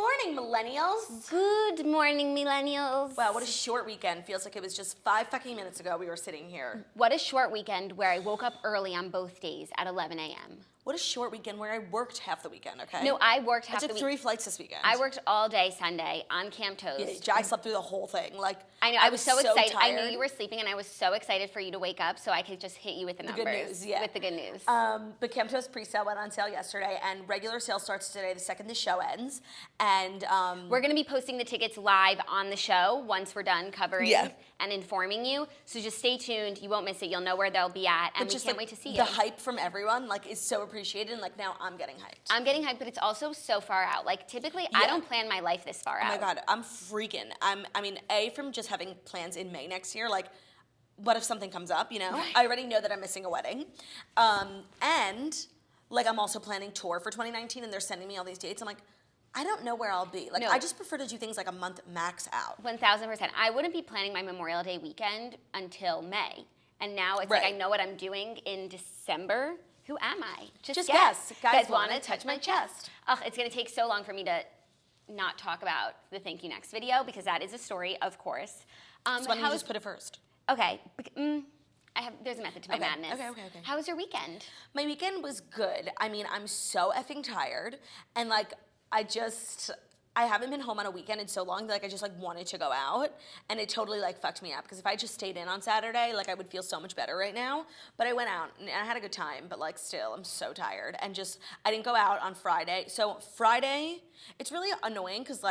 morning, millennials. Good morning, millennials. Wow, what a short weekend. Feels like it was just 5 fucking minutes ago we were sitting here. What a short weekend where I woke up early on both days at 11 a.m. What a short weekend where I worked half the weekend, okay? No, I worked half the weekend. I took 3 flights this weekend. I worked all day Sunday on Camp Toast. Yeah, I slept through the whole thing. I know, I was so excited. Tired. I knew you were sleeping, and I was so excited for you to wake up so I could just hit you with the numbers. Good news, yeah. With the good news. But Camp Toast pre-sale went on sale yesterday, and regular sale starts today the second the show ends. And we're going to be posting the tickets live on the show once we're done covering and informing you. So just stay tuned. You won't miss it. You'll know where they'll be at, and we can't wait to see you. The hype from everyone is so appreciated, and now I'm getting hyped. I'm getting hyped, but it's also so far out. Typically, I don't plan my life this far out. Oh my God, I'm freaking. From just having plans in May next year, what if something comes up, Right. I already know that I'm missing a wedding. And I'm also planning tour for 2019, and they're sending me all these dates. I'm like, I don't know where I'll be. No. I just prefer to do things a month max out. 1,000%. I wouldn't be planning my Memorial Day weekend until May. And now it's right. I know what I'm doing in December. Who am I? Just guess. Guys want to touch my chest. Ugh, it's going to take so long for me to not talk about the Thank You Next video because that is a story, of course. So why don't you just put it first? Okay. There's a method to my madness. Okay. How was your weekend? My weekend was good. I'm so effing tired. And I haven't been home on a weekend in so long that I just wanted to go out, and it totally fucked me up because if I just stayed in on Saturday, I would feel so much better right now. But I went out and I had a good time, but still I'm so tired, and I didn't go out on Friday. So Friday, it's really annoying because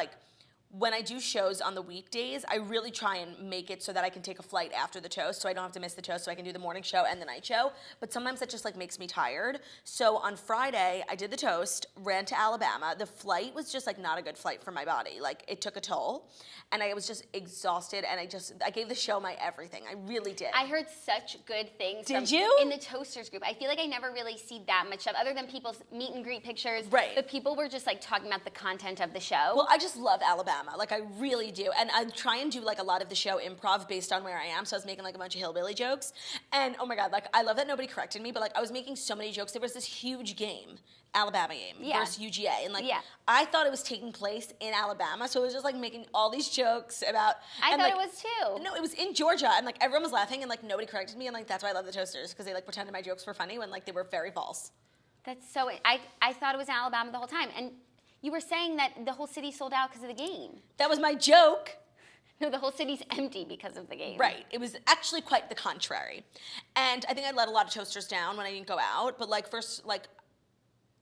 when I do shows on the weekdays, I really try and make it so that I can take a flight after the toast so I don't have to miss the toast so I can do the morning show and the night show. But sometimes that just makes me tired. So on Friday, I did the toast, ran to Alabama. The flight was just not a good flight for my body. It took a toll. And I was just exhausted, and I gave the show my everything. I really did. I heard such good things. Did you? In the Toasters group. I feel like I never really see that much stuff other than people's meet and greet pictures. Right. But people were just talking about the content of the show. Well, I just love Alabama. I really do. And I try and do a lot of the show improv based on where I am. So I was making a bunch of hillbilly jokes. And oh my God, I love that nobody corrected me, but I was making so many jokes. There was this huge game, Alabama game versus UGA. And I thought it was taking place in Alabama. So it was just making all these jokes about. I thought it was too. No, it was in Georgia. And everyone was laughing and nobody corrected me. And that's why I love the Toasters, because they pretended my jokes were funny when they were very false. That's so, I thought it was in Alabama the whole time. And you were saying that the whole city sold out because of the game. That was my joke. No, the whole city's empty because of the game. Right. It was actually quite the contrary. And I think I let a lot of toasters down when I didn't go out. But first,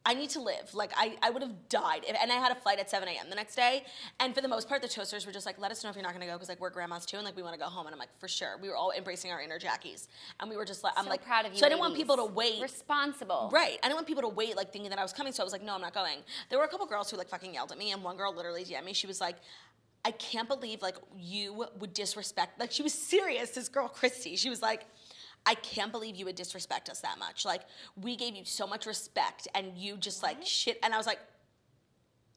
I need to live. I would have died. And I had a flight at 7 a.m. the next day. And for the most part, the toasters were just let us know if you're not going to go because we're grandmas too and we want to go home. And I'm for sure. We were all embracing our inner Jackies. And we were just I'm so proud of you. So I didn't want people to wait. Responsible. Right. I didn't want people to wait thinking that I was coming. So I was no, I'm not going. There were a couple girls who fucking yelled at me. And one girl literally DM'd me. She was I can't believe you would disrespect. She was serious. This girl, Christy. She was I can't believe you would disrespect us that much. We gave you so much respect, and you just shit. And I was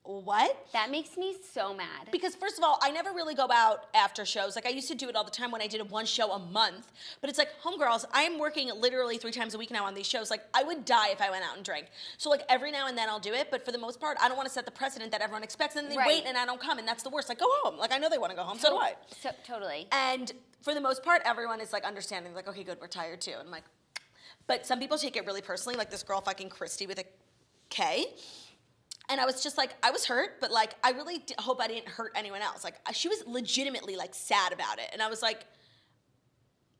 what? That makes me so mad. Because first of all, I never really go out after shows. I used to do it all the time when I did one show a month. But it's homegirls, I am working literally 3 times a week now on these shows. I would die if I went out and drank. So every now and then I'll do it. But for the most part, I don't want to set the precedent that everyone expects. And then they wait and I don't come. And that's the worst. Go home. I know they want to go home. So do I. So, totally. And for the most part, everyone is understanding. Okay, good, we're tired too. And I'm but some people take it really personally. This girl fucking Christy with a K. And I was just I was hurt, but I really hope I didn't hurt anyone else. She was legitimately sad about it. And I was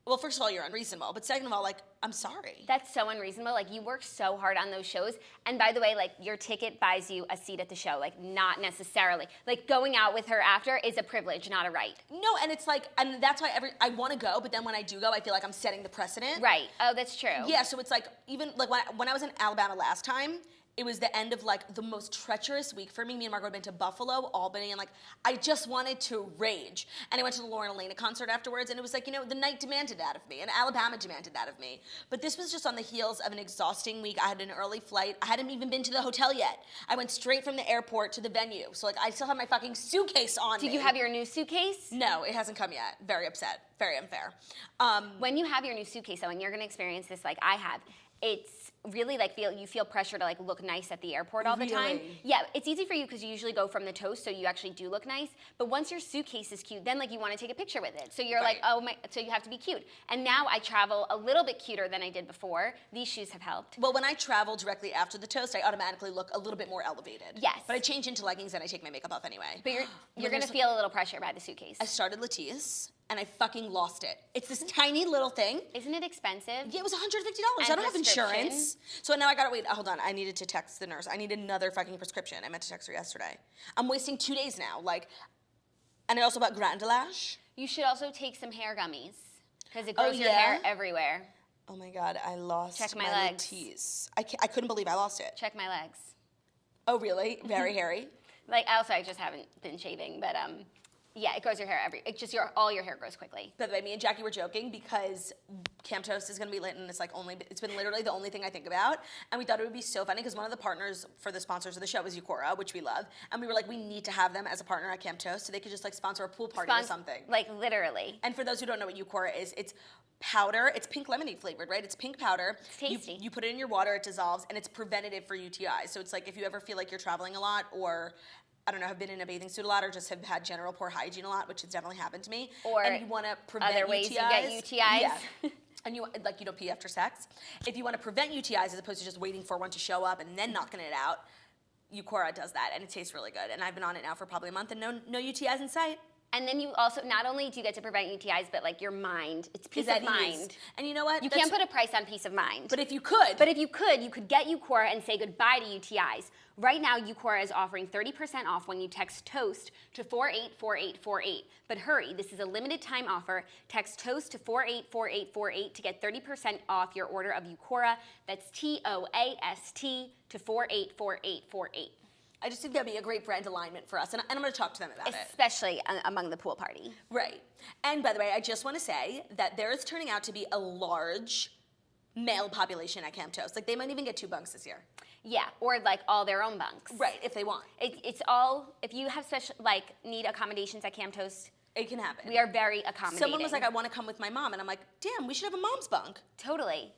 well, first of all, you're unreasonable. But second of all, I'm sorry. That's so unreasonable. You work so hard on those shows. And by the way, your ticket buys you a seat at the show. Not necessarily. Going out with her after is a privilege, not a right. No, and it's and that's why I want to go, but then when I do go, I feel I'm setting the precedent. Right. Oh, that's true. Yeah, so it's even when I was in Alabama last time, it was the end of the most treacherous week for me. Me and Margot had been to Buffalo, Albany, and I just wanted to rage. And I went to the Lauren Elena concert afterwards, and it was the night demanded that of me, and Alabama demanded that of me. But this was just on the heels of an exhausting week. I had an early flight. I hadn't even been to the hotel yet. I went straight from the airport to the venue. So I still have my fucking suitcase on me. Do you have your new suitcase? No, it hasn't come yet. Very upset. Very unfair. When you have your new suitcase, though, and you're going to experience this like I have, it's really like you feel pressure to like look nice at the airport all the time. Yeah, it's easy for you because you usually go from the toast, so you actually do look nice. But once your suitcase is cute, then like you want to take a picture with it. So you're like, oh my, so you have to be cute. And now I travel a little bit cuter than I did before. These shoes have helped. Well, when I travel directly after the toast, I automatically look a little bit more elevated. Yes. But I change into leggings and I take my makeup off anyway. But you're gonna feel a little pressure by the suitcase. I started Latisse and I fucking lost it. It's this tiny little thing. Isn't it expensive? Yeah, it was $150. I don't have insurance. So now I gotta wait. Hold on. I needed to text the nurse. I need another fucking prescription. I meant to text her yesterday. I'm wasting 2 days now. Like, and I also bought Grand Lash. You should also take some hair gummies because it grows your hair everywhere. Oh my God, I lost my legs. Latisse. I couldn't believe I lost it. Check my legs. Oh really? Very hairy? Like, also, I just haven't been shaving, but yeah, it grows your hair all your hair grows quickly. By the way, me and Jackie were joking because Camp Toast is gonna be lit and it's been literally the only thing I think about. And we thought it would be so funny because one of the partners for the sponsors of the show is Uqora, which we love. And we were like, we need to have them as a partner at Camp Toast so they could just like sponsor a pool party or something. Like literally. And for those who don't know what Uqora is, it's powder, it's pink lemonade flavored, right? It's pink powder. It's tasty. You put it in your water, it dissolves, and it's preventative for UTIs. So it's like if you ever feel like you're traveling a lot or I don't know, have been in a bathing suit a lot or just have had general poor hygiene a lot, which has definitely happened to me. Or and you want to prevent other ways UTIs. You get UTIs. Yeah. And you don't pee after sex. If you want to prevent UTIs as opposed to just waiting for one to show up and then knocking it out, Uqora does that and it tastes really good. And I've been on it now for probably a month and no UTIs in sight. And then you also, not only do you get to prevent UTIs, but like your mind, it's peace of mind. And you know what? You can't put a price on peace of mind. But if you could. You could get Uqora and say goodbye to UTIs. Right now, Uqora is offering 30% off when you text TOAST to 484848. But hurry, this is a limited time offer. Text TOAST to 484848 to get 30% off your order of Uqora. That's TOAST to 484848. I just think that'd be a great brand alignment for us, and I'm going to talk to them about it. Especially among the pool party. Right. And by the way, I just want to say that there is turning out to be a large male population at Camp Toast. Like, they might even get 2 bunks this year. Yeah, or like all their own bunks. Right, if they want. It's all, if you have special, like, need accommodations at Camp Toast, it can happen. We are very accommodating. Someone was like, I want to come with my mom, and I'm like, damn, we should have a mom's bunk. Totally.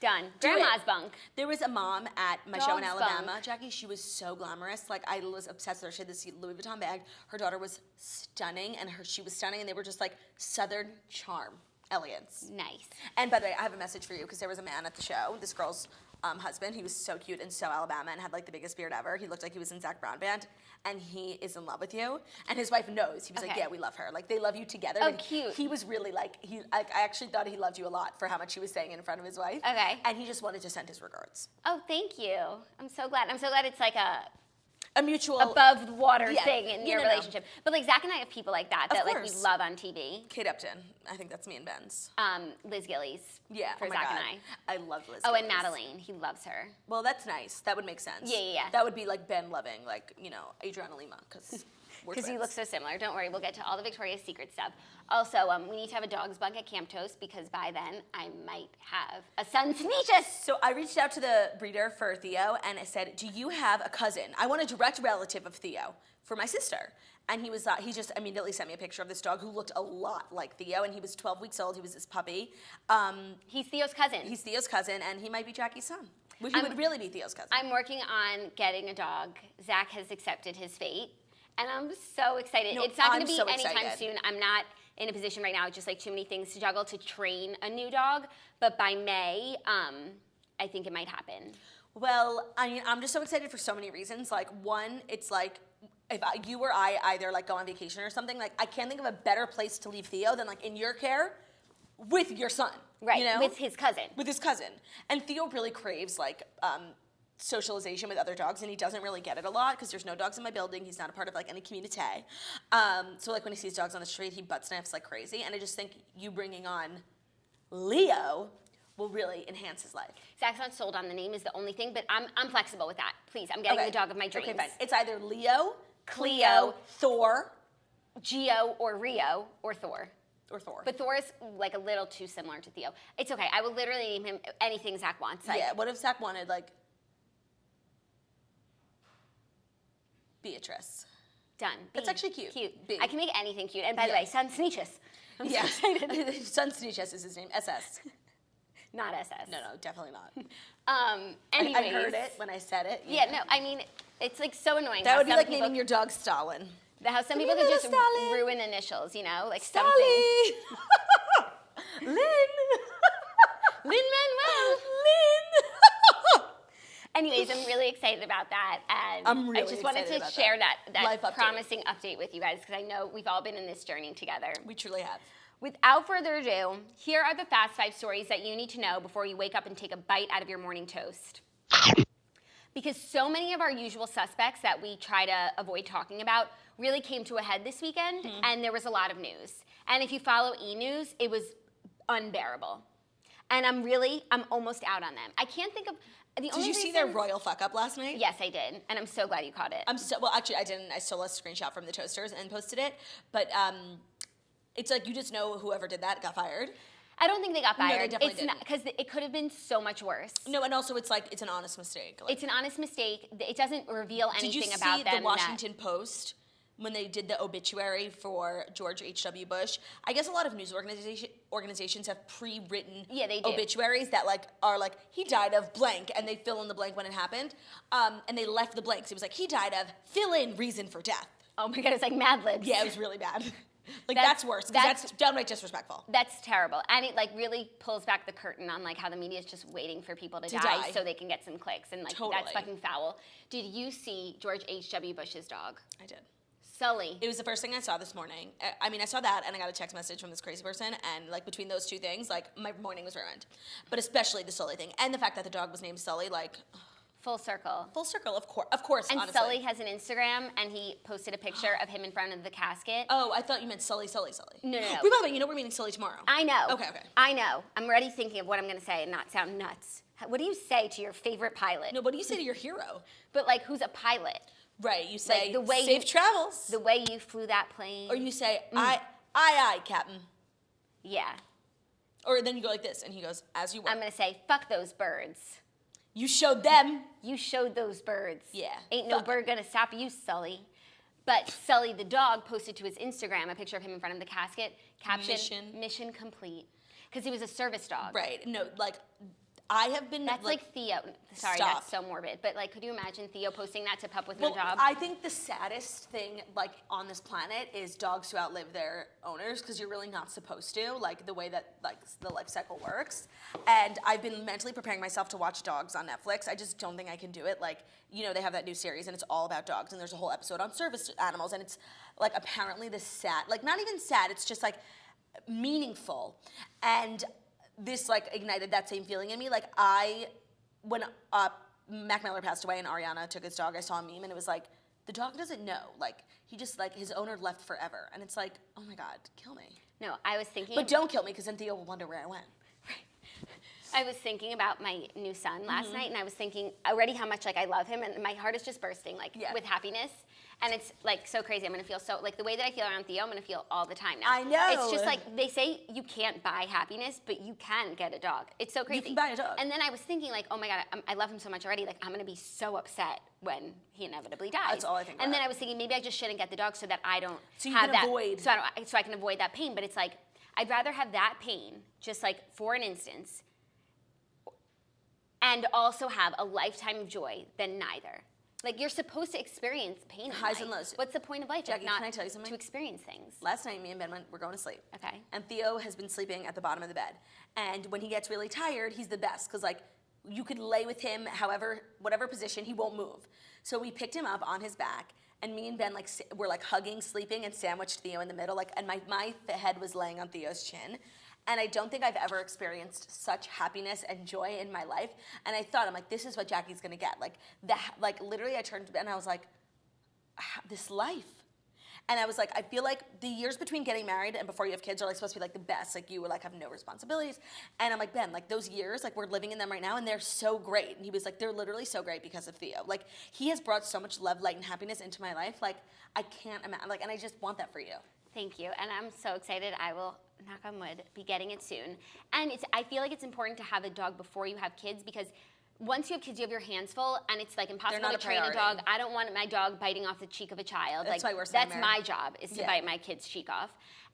Done. Grandma's bunk. There was a mom at my show in Alabama. Bunk. Jackie, she was so glamorous. Like, I was obsessed with her. She had this Louis Vuitton bag. Her daughter was stunning, and she was stunning, and they were just like Southern charm, elegance. Nice. And by the way, I have a message for you because there was a man at the show, this girl's husband. He was so cute and so Alabama and had like the biggest beard ever. He looked like he was in Zac Brown Band, and he is in love with you. And his wife knows. He was like, yeah, we love her. Like, they love you together. Oh, and cute. He was really like, I actually thought he loved you a lot for how much he was saying in front of his wife. Okay. And he just wanted to send his regards. Oh, thank you. I'm so glad. I'm so glad it's like a mutual above the water thing in your relationship. No. But like Zach and I have people like that like we love on TV. Kate Upton. I think that's me and Ben's. Liz Gillies. Yeah. For Zach and I love Liz. Oh, Gillies. and Madeline. He loves her. Well, that's nice. That would make sense. Yeah. That would be like Ben loving, like, Adriana Lima, because we're twins. You look so similar. Don't worry, we'll get to all the Victoria's Secret stuff. Also, we need to have a dog's bunk at Camp Toast because by then I might have a son Sneeches. So I reached out to the breeder for Theo and I said, do you have a cousin? I want a direct relative of Theo for my sister. And he just immediately sent me a picture of this dog who looked a lot like Theo, and he was 12 weeks old. He was this puppy. He's Theo's cousin. He's Theo's cousin, and he might be Jackie's son. He would really be Theo's cousin. I'm working on getting a dog. Zach has accepted his fate, and I'm so excited. It's not going to be anytime soon. I'm not in a position right now. It's just like too many things to juggle to train a new dog. But by May, I think it might happen. Well, I mean, I'm just so excited for so many reasons. Like, one, it's like, if you or I either like go on vacation or something, like, I can't think of a better place to leave Theo than like in your care with your son. Right, with his cousin. With his cousin. And Theo really craves like socialization with other dogs, and he doesn't really get it a lot because there's no dogs in my building. He's not a part of like any community. So like when he sees dogs on the street, he butt sniffs like crazy. And I just think you bringing on Leo will really enhance his life. Zach's not sold on the name is the only thing, but I'm flexible with that. Please, I'm getting the dog of my dreams. Okay, fine. It's either Leo, Cleo, Thor, Geo, or Rio, or Thor. Or Thor. But Thor is like a little too similar to Theo. It's okay. I will literally name him anything Zach wants. Like, yeah, what if Zach wanted like Beatrice? Done. That's actually cute. Cute. I can make anything cute. And by the way, son Sneeches. I'm so excited. Son Sneeches is his name. SS. Not SS. No, definitely not. Anyways. I heard it when I said it. Yeah, no, I mean, it's like so annoying. That would be like naming your dog Stalin. How some people could just ruin initials, you know? Like Stalin. something. Lynn. Lin-Manuel. Lynn. Anyways, I'm really excited about that, and I'm really I just wanted excited to about share that. that Life update. promising update with you guys, because I know we've all been in this journey together. We truly have. Without further ado, here are the Fast 5 stories that you need to know before you wake up and take a bite out of your morning toast. Because so many of our usual suspects that we try to avoid talking about really came to a head this weekend, and there was a lot of news. And if you follow E-News, it was unbearable. And I'm almost out on them. I can't think of the only Did you see their royal fuck up last night? Yes, I did, and I'm so glad you caught it. Well, actually, I didn't. I stole a screenshot from the toasters and posted it. But it's like you just know whoever did that got fired. I don't think they got fired. No, they definitely didn't. Because it could have been so much worse. No, and also it's like it's an honest mistake. Like, It's an honest mistake. It doesn't reveal anything about them. Did you see the Washington Post when they did the obituary for George H.W. Bush? I guess a lot of news organizations have pre-written they do. obituaries that like are like he died of blank, and they fill in the blank when it happened, and they left the blanks. It was like he died of fill in reason for death. Oh my God, it's like Mad Libs. Yeah, it was really bad. Like that's worse, because that's downright disrespectful. That's terrible, and it like really pulls back the curtain on like how the media is just waiting for people to die so they can get some clicks, and like that's fucking foul. Did you see George H.W. Bush's dog? I did. Sully. It was the first thing I saw this morning. I mean, I saw that, and I got a text message from this crazy person, and like between those two things, like my morning was ruined. But especially the Sully thing, and the fact that the dog was named Sully, like. Full circle. Full circle, of course. And honestly. Sully has an Instagram, and he posted a picture of him in front of the casket. Oh, I thought you meant Sully. No. By the way, you know we're meeting Sully tomorrow. I know. Okay. I know. I'm already thinking of what I'm going to say and not sound nuts. What do you say to your favorite pilot? No, what do you say to your hero? But like, who's a pilot? Right, you say Like, safe travels. The way you flew that plane. Or you say, aye, Captain. Yeah. Or then you go like this, and he goes, as you were. I'm going to say, fuck those birds. You showed them. You showed those birds. Yeah. Ain't no bird gonna stop you, Sully. But Sully the dog posted to his Instagram a picture of him in front of the casket, caption, mission complete. Because he was a service dog. Right. No, like, I have been. That's like Theo. Sorry, stop. That's so morbid. But like, could you imagine Theo posting that to Pup with No Job? I think the saddest thing, like, on this planet is dogs who outlive their owners, because you're really not supposed to, like, the way that, like, the life cycle works. And I've been mentally preparing myself to watch Dogs on Netflix. I just don't think I can do it. Like, you know, they have that new series, and it's all about dogs, and there's a whole episode on service animals, and it's, like, apparently the sad, like, not even sad, it's just, like, meaningful. And this like ignited that same feeling in me. Like when Mac Miller passed away and Ariana took his dog, I saw a meme and it was like, the dog doesn't know. Like he just like his owner left forever, and it's like, oh my God, kill me. No, I was thinking. But don't kill me, because then Theo will wonder where I went. I was thinking about my new son last night, and I was thinking already how much like I love him, and my heart is just bursting like with happiness. And it's like so crazy. I'm gonna feel so like the way that I feel around Theo, I'm gonna feel all the time now. I know. It's just like they say you can't buy happiness, but you can get a dog. It's so crazy. You can buy a dog. And then I was thinking like, oh my God, I love him so much already. Like I'm gonna be so upset when he inevitably dies. That's all I think And about. then I was thinking maybe I just shouldn't get the dog so that I don't So you have can that. avoid. So I can avoid that pain. But it's like I'd rather have that pain, just like for an instance, and also have a lifetime of joy than neither. Like you're supposed to experience pain in Highs life. and lows. What's the point of life? Jackie, if not can I tell you something? to experience things. Last night, me and Ben we're going to sleep. Okay. And Theo has been sleeping at the bottom of the bed. And when he gets really tired, he's the best, because like you could lay with him whatever position, he won't move. So we picked him up on his back, and me and Ben like were like hugging, sleeping, and sandwiched Theo in the middle. Like, and my head was laying on Theo's chin. And I don't think I've ever experienced such happiness and joy in my life. And I thought, I'm like, this is what Jackie's gonna get. Like literally I turned to Ben and I was like, this life. And I was like, I feel like the years between getting married and before you have kids are like supposed to be like the best. Like you were like have no responsibilities. And I'm like, Ben, like those years, like we're living in them right now and they're so great. And he was like, they're literally so great because of Theo. Like he has brought so much love, light, and happiness into my life. Like I can't imagine, like, and I just want that for you. Thank you, and I'm so excited. I will, knock on wood, be getting it soon. And I feel like it's important to have a dog before you have kids, because once you have kids, you have your hands full, and it's like impossible to train a dog. I don't want my dog biting off the cheek of a child. That's like my worst that's nightmare. my job, is to bite my kid's cheek off.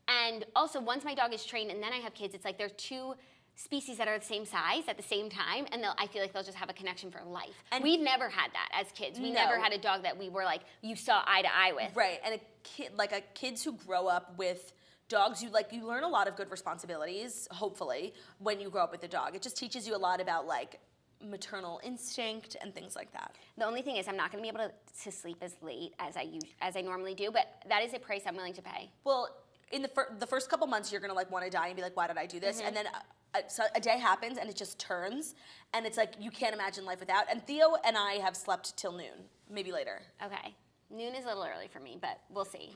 And also, once my dog is trained and then I have kids, it's like they're two species that are the same size at the same time, and I feel like they'll just have a connection for life. And we've never had that as kids. We never had a dog that we were like, you saw eye to eye with. Right, and kids who grow up with dogs, you learn a lot of good responsibilities, hopefully, when you grow up with a dog. It just teaches you a lot about like maternal instinct and things like that. The only thing is I'm not going to be able to sleep as late as I normally do, but that is a price I'm willing to pay. Well, in the first couple months, you're going to like want to die and be like, why did I do this? And then so a day happens and it just turns, and it's like you can't imagine life without. And Theo and I have slept till noon, maybe later. Okay. Noon is a little early for me, but we'll see.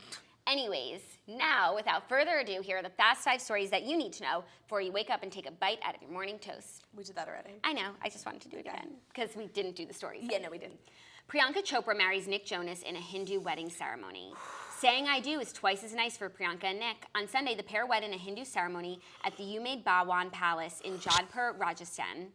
Anyways, now, without further ado, here are the fast 5 stories that you need to know before you wake up and take a bite out of your morning toast. We did that already. I know. I just wanted to do it again because we didn't do the stories. Yeah, no, we didn't. Priyanka Chopra marries Nick Jonas in a Hindu wedding ceremony. Saying I do is twice as nice for Priyanka and Nick. On Sunday, the pair wed in a Hindu ceremony at the Umaid Bhawan Palace in Jodhpur, Rajasthan,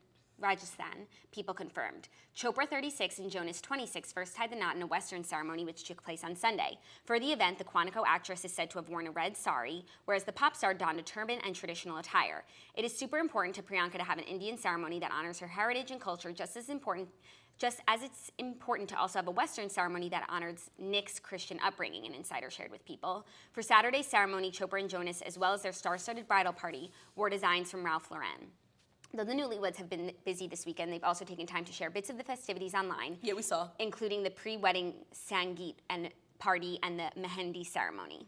people confirmed. Chopra, 36, and Jonas, 26, first tied the knot in a Western ceremony which took place on Sunday. For the event, the Quantico actress is said to have worn a red sari, whereas the pop star donned a turban and traditional attire. It is super important to Priyanka to have an Indian ceremony that honors her heritage and culture, just as it's important to also have a Western ceremony that honors Nick's Christian upbringing, an insider shared with People. For Saturday's ceremony, Chopra and Jonas, as well as their star-studded bridal party, wore designs from Ralph Lauren. Though the newlyweds have been busy this weekend, they've also taken time to share bits of the festivities online. Yeah, we saw. Including the pre-wedding Sangeet and party and the Mehendi ceremony.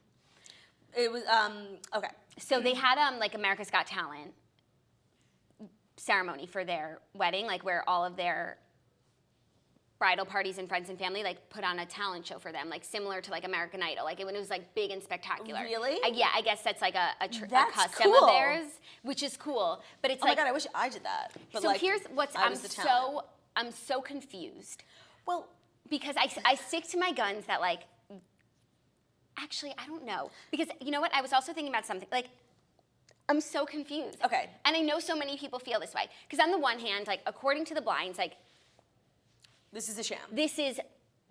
It was, okay. So they had, like, America's Got Talent ceremony for their wedding, like, where all of their bridal parties and friends and family like put on a talent show for them, like similar to like American Idol, like it was like big and spectacular. Really? Yeah, I guess that's like a That's custom cool. of theirs, which is cool. But it's oh like, my god, I wish I did that. But so like, here's what's I'm so confused. Well, because I stick to my guns that like, actually I don't know, because you know what, I was also thinking about something like. I'm so confused. Okay. And I know so many people feel this way because on the one hand, like according to the blinds, like. This is a sham. This is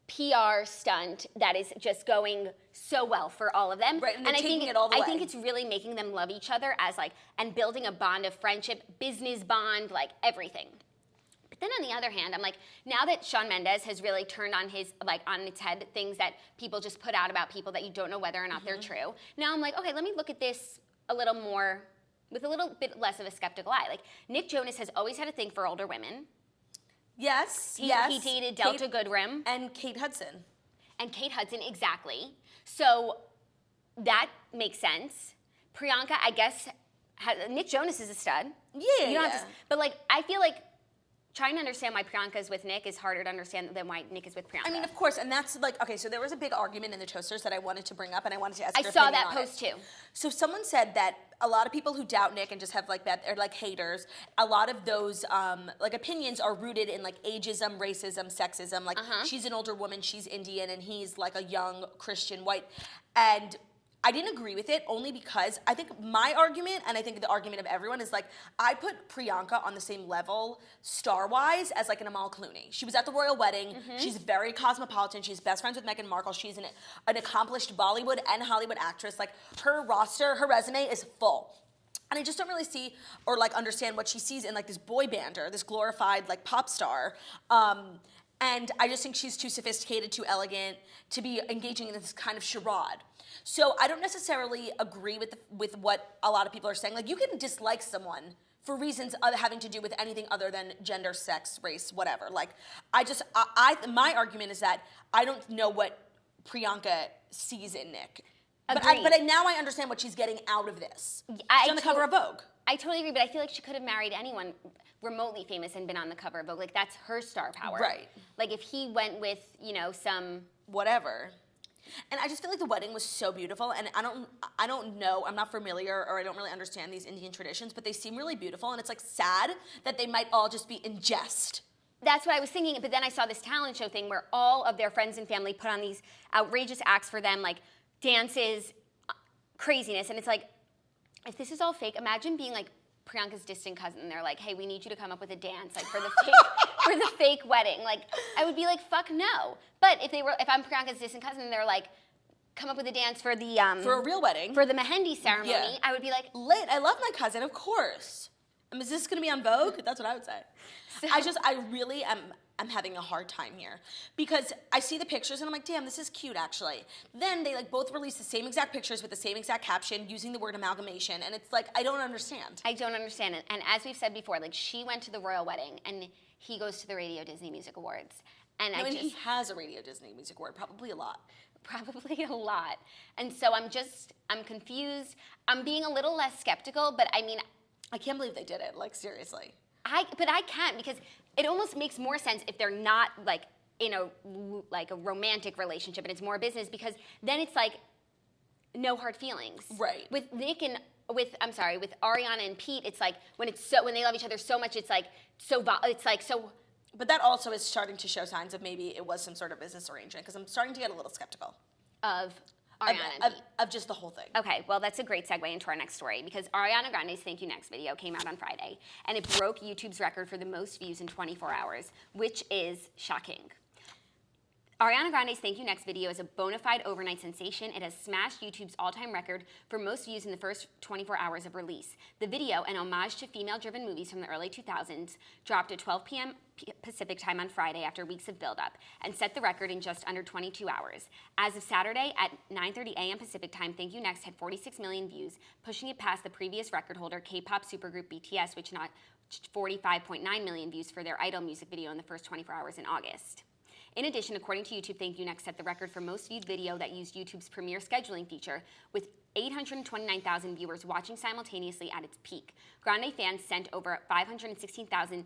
PR stunt that is just going so well for all of them. Right, and they're taking it all the way. I think it's really making them love each other as like, and building a bond of friendship, business bond, like everything. But then on the other hand, I'm like, now that Shawn Mendes has really turned on his, like on its head, things that people just put out about people that you don't know whether or not they're true. Now I'm like, okay, let me look at this a little more, with a little bit less of a skeptical eye. Like Nick Jonas has always had a thing for older women. Yes, He yes. dated Delta Goodrem. And Kate Hudson. Exactly. So that makes sense. Priyanka, I guess, Nick Jonas is a stud. Yeah. You don't have to, but like, I feel like trying to understand why Priyanka is with Nick is harder to understand than why Nick is with Priyanka. I mean, of course, and that's like, okay, so there was a big argument in the Toasters that I wanted to bring up, and I wanted to ask your I saw opinion that on post it. too. So someone said that a lot of people who doubt Nick and just have like that, or like haters, a lot of those like opinions are rooted in like ageism, racism, sexism. Like she's an older woman, she's Indian, and he's like a young Christian white. And I didn't agree with it only because I think my argument, and I think the argument of everyone, is like I put Priyanka on the same level star-wise as like an Amal Clooney. She was at the royal wedding. She's very cosmopolitan. She's best friends with Meghan Markle. She's an accomplished Bollywood and Hollywood actress. Like her roster, her resume is full. And I just don't really see or like understand what she sees in like this boy bander, this glorified like pop star. And I just think she's too sophisticated, too elegant to be engaging in this kind of charade. So I don't necessarily agree with what a lot of people are saying. Like you can dislike someone for reasons having to do with anything other than gender, sex, race, whatever. Like my argument is that I don't know what Priyanka sees in Nick. But now I understand what she's getting out of this. She's on the cover of Vogue. I totally agree, but I feel like she could have married anyone remotely famous and been on the cover of Vogue. Like that's her star power. Right. Like if he went with, some whatever. And I just feel like the wedding was so beautiful, and I don't know, I'm not familiar, or I don't really understand these Indian traditions, but they seem really beautiful, and it's like sad that they might all just be in jest. That's what I was thinking, but then I saw this talent show thing where all of their friends and family put on these outrageous acts for them, like dances, craziness, and it's like, if this is all fake, imagine being like Priyanka's distant cousin, and they're like, hey, we need you to come up with a dance, like for the fake wedding. Like, I would be like, fuck no. But if I'm Priyanka's distant cousin, and they're like, come up with a dance for the for a real wedding, for the Mehendi ceremony, I would be like, lit. I love my cousin, of course. Is this going to be on Vogue? That's what I would say. So, I really am having a hard time here because I see the pictures and I'm like, damn, this is cute actually. Then they like both release the same exact pictures with the same exact caption using the word amalgamation, and it's like, I don't understand. I don't understand it. And as we've said before, like she went to the royal wedding and he goes to the Radio Disney Music Awards. And he has a Radio Disney Music Award, probably a lot. Probably a lot. And so I'm confused. I'm being a little less skeptical, but I mean, I can't believe they did it, like seriously. But I can't, because it almost makes more sense if they're not like in a romantic relationship and it's more business, because then it's like no hard feelings. Right. With Nick and with Ariana and Pete, it's like when they love each other so much, it's like so. But that also is starting to show signs of maybe it was some sort of business arrangement, because I'm starting to get a little skeptical of Ariana and Pete. Of just the whole thing. Okay, well, that's a great segue into our next story, because Ariana Grande's Thank You Next video came out on Friday, and it broke YouTube's record for the most views in 24 hours, which is shocking. Ariana Grande's Thank You Next video is a bona fide overnight sensation. It has smashed YouTube's all-time record for most views in the first 24 hours of release. The video, an homage to female-driven movies from the early 2000s, dropped at 12 p.m. Pacific time on Friday after weeks of build-up, and set the record in just under 22 hours. As of Saturday at 9:30 a.m. Pacific time, Thank You Next had 46 million views, pushing it past the previous record holder, K-pop supergroup BTS, which notched 45.9 million views for their Idol music video in the first 24 hours in August. In addition, according to YouTube, Thank You Next set the record for most viewed video that used YouTube's premier scheduling feature, with 829,000 viewers watching simultaneously at its peak. Grande fans sent over 516,000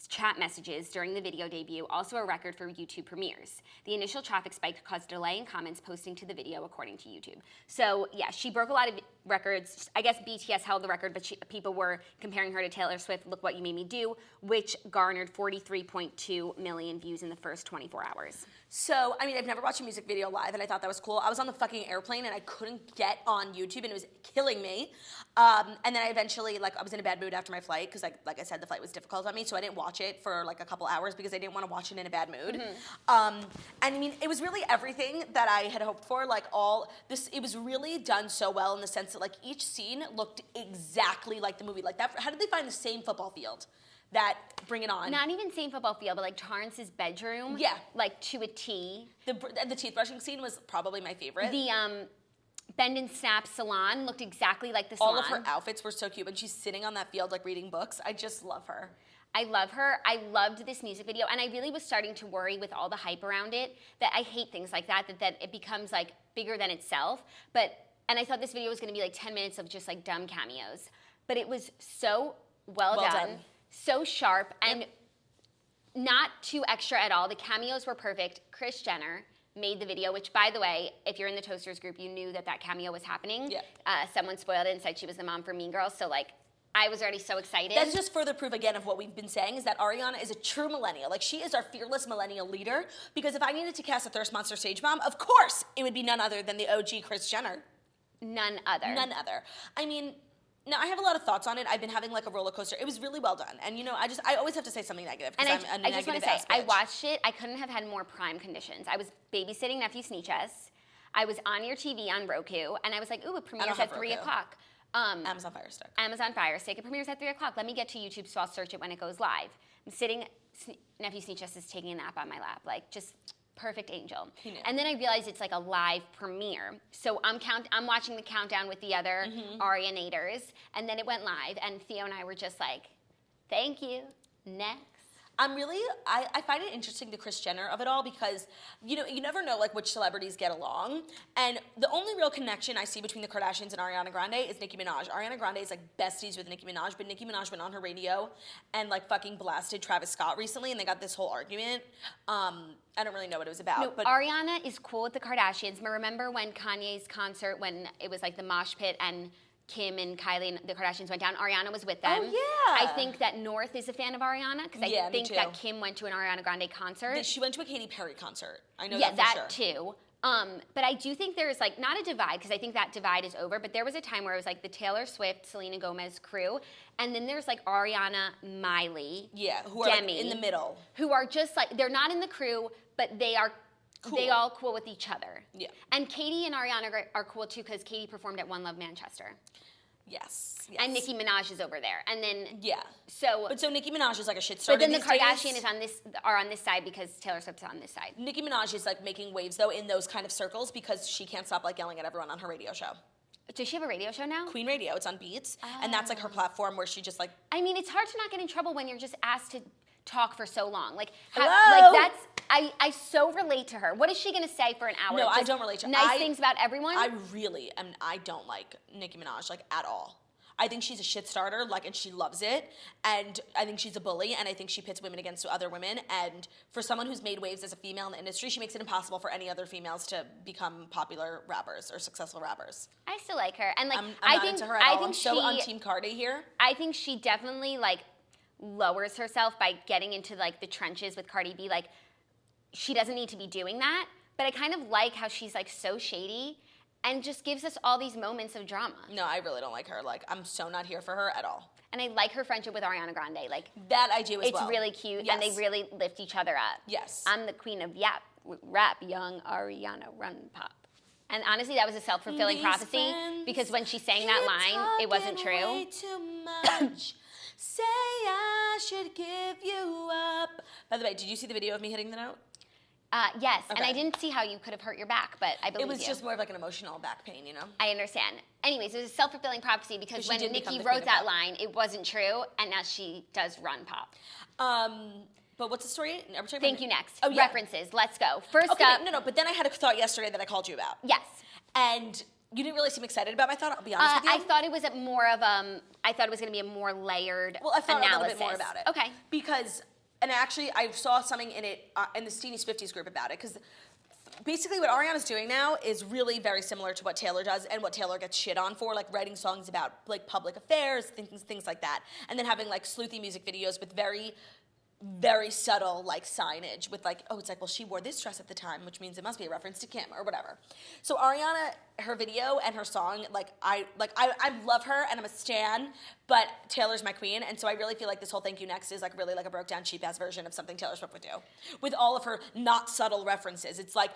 chat messages during the video debut, also a record for YouTube premieres. The initial traffic spike caused delay in comments posting to the video, according to YouTube. So yeah, she broke a lot of records. I guess BTS held the record, but people were comparing her to Taylor Swift, Look What You Made Me Do, which garnered 43.2 million views in the first 24 hours. So, I mean, I've never watched a music video live, and I thought that was cool. I was on the fucking airplane, and I couldn't get on YouTube, and it was killing me. And then I eventually, I was in a bad mood after my flight, because, like I said, the flight was difficult on me, so I didn't watch it for, a couple hours, because I didn't want to watch it in a bad mood. And, I mean, it was really everything that I had hoped for. It was really done so well in the sense that, each scene looked exactly like the movie. How did they find the same football field? That Bring It On. Not even same football field, but Torrance's bedroom. Yeah. To a T. The teeth brushing scene was probably my favorite. The Bend and Snap salon looked exactly like the salon. All of her outfits were so cute. When she's sitting on that field, reading books, I just love her. I love her. I loved this music video, and I really was starting to worry with all the hype around it that I hate things like that it becomes bigger than itself. And I thought this video was going to be 10 minutes of just dumb cameos. But it was so well done. So sharp, and not too extra at all. The cameos were perfect. Kris Jenner made the video, which, by the way, if you're in the Toasters group, you knew that cameo was happening. Yeah. Someone spoiled it and said she was the mom from Mean Girls, so I was already so excited. That's just further proof again of what we've been saying, is that Ariana is a true millennial. She is our fearless millennial leader, because if I needed to cast a Thirst Monster stage mom, of course it would be none other than the OG Kris Jenner. None other. None other. I mean, now, I have a lot of thoughts on it. I've been having a roller coaster. It was really well done. And, I always have to say something negative, because I'm a I just want negative to say, I watched it. I couldn't have had more prime conditions. I was babysitting nephew Sneeches. I was on your TV on Roku, and I was like, ooh, it premieres at 3 o'clock. Amazon Fire Stick. Amazon Fire Stick. It premieres at 3 o'clock. Let me get to YouTube, so I'll search it when it goes live. I'm sitting, nephew Sneeches is taking a nap on my lap, just perfect angel. And then I realized it's a live premiere. So I'm watching the countdown with the other Arianators, and then it went live, and Theo and I were just thank you, next. I find it interesting, the Kris Jenner of it all, because, you never know, which celebrities get along. And the only real connection I see between the Kardashians and Ariana Grande is Nicki Minaj. Ariana Grande is, besties with Nicki Minaj, but Nicki Minaj went on her radio and, fucking blasted Travis Scott recently, and they got this whole argument. I don't really know what it was about. No, but Ariana is cool with the Kardashians. But remember when Kanye's concert, when it was, the mosh pit, and Kim and Kylie and the Kardashians went down, Ariana was with them. Oh, yeah. I think that North is a fan of Ariana, because I think that Kim went to an Ariana Grande concert. She went to a Katy Perry concert. I know that for sure. Yeah, that too. But I do think there's not a divide, because I think that divide is over, but there was a time where it was the Taylor Swift, Selena Gomez crew, and then there's Ariana, Miley, who Demi, are in the middle. Who are just they're not in the crew, but they are cool. They all cool with each other. Yeah. And Katie and Ariana are cool too, because Katie performed at One Love Manchester. Yes. And Nicki Minaj is over there. And then so Nicki Minaj is like a shit starter. But then the these Kardashian days. are on this side because Taylor Swift's on this side. Nicki Minaj is like making waves though in those kind of circles because she can't stop like yelling at everyone on her radio show. Does she have a radio show now? Queen Radio. It's on Beats, and that's like her platform where she just like. I mean, it's hard to not get in trouble when you're just asked to talk for so long. Like, hello? like that's. I so relate to her. What is she gonna say for an hour? No, I don't relate to her. Nice things about everyone. I don't like Nicki Minaj like at all. I think she's a shit starter, like, and she loves it. And I think she's a bully, and I think she pits women against other women. And for someone who's made waves as a female in the industry, she makes it impossible for any other females to become popular rappers or successful rappers. I still like her, and like I'm I not think into her at all. I'm she, so on Team Cardi here. I think she definitely like lowers herself by getting into like the trenches with Cardi B. Like, she doesn't need to be doing that. But I kind of like how she's like so shady. And just gives us all these moments of drama. No, I really don't like her. Like, I'm so not here for her at all. And I like her friendship with Ariana Grande. Like that I do as well. It's really cute, yes. and they really lift each other up. Yes. I'm the queen of rap, young Ariana, run pop. And honestly, that was a self-fulfilling prophecy because when she sang that line, it wasn't true. Way too much. Say I should give you up. By the way, did you see the video of me hitting the note? Yes, okay. and I didn't see how you could have hurt your back, but I believe you. It was just more of like an emotional back pain, you know? I understand. Anyways, it was a self-fulfilling prophecy because when Nicki wrote that line, it wasn't true, and now she does run pop. But what's the story? Thank you next. Oh, yeah. References. Let's go. First up. No, but then I had a thought yesterday that I called you about. Yes. And you didn't really seem excited about my thought, I'll be honest with you. I thought it was more of I thought it was going to be a more layered analysis. Well, I thought a little bit more about it. Okay. Because, and actually, I saw something in it, in the Steenie Swifties group about it, because basically what Ariana's doing now is really very similar to what Taylor does and what Taylor gets shit on for, like writing songs about like public affairs, things like that, and then having like sleuthy music videos with very, very subtle like signage with like, oh, it's like, well, she wore this dress at the time, which means it must be a reference to Kim or whatever. So Ariana, her video and her song, I love her and I'm a stan, but Taylor's my queen, and so I really feel like this whole Thank You Next is like really like a broke down cheap ass version of something Taylor Swift would do, with all of her not subtle references. It's like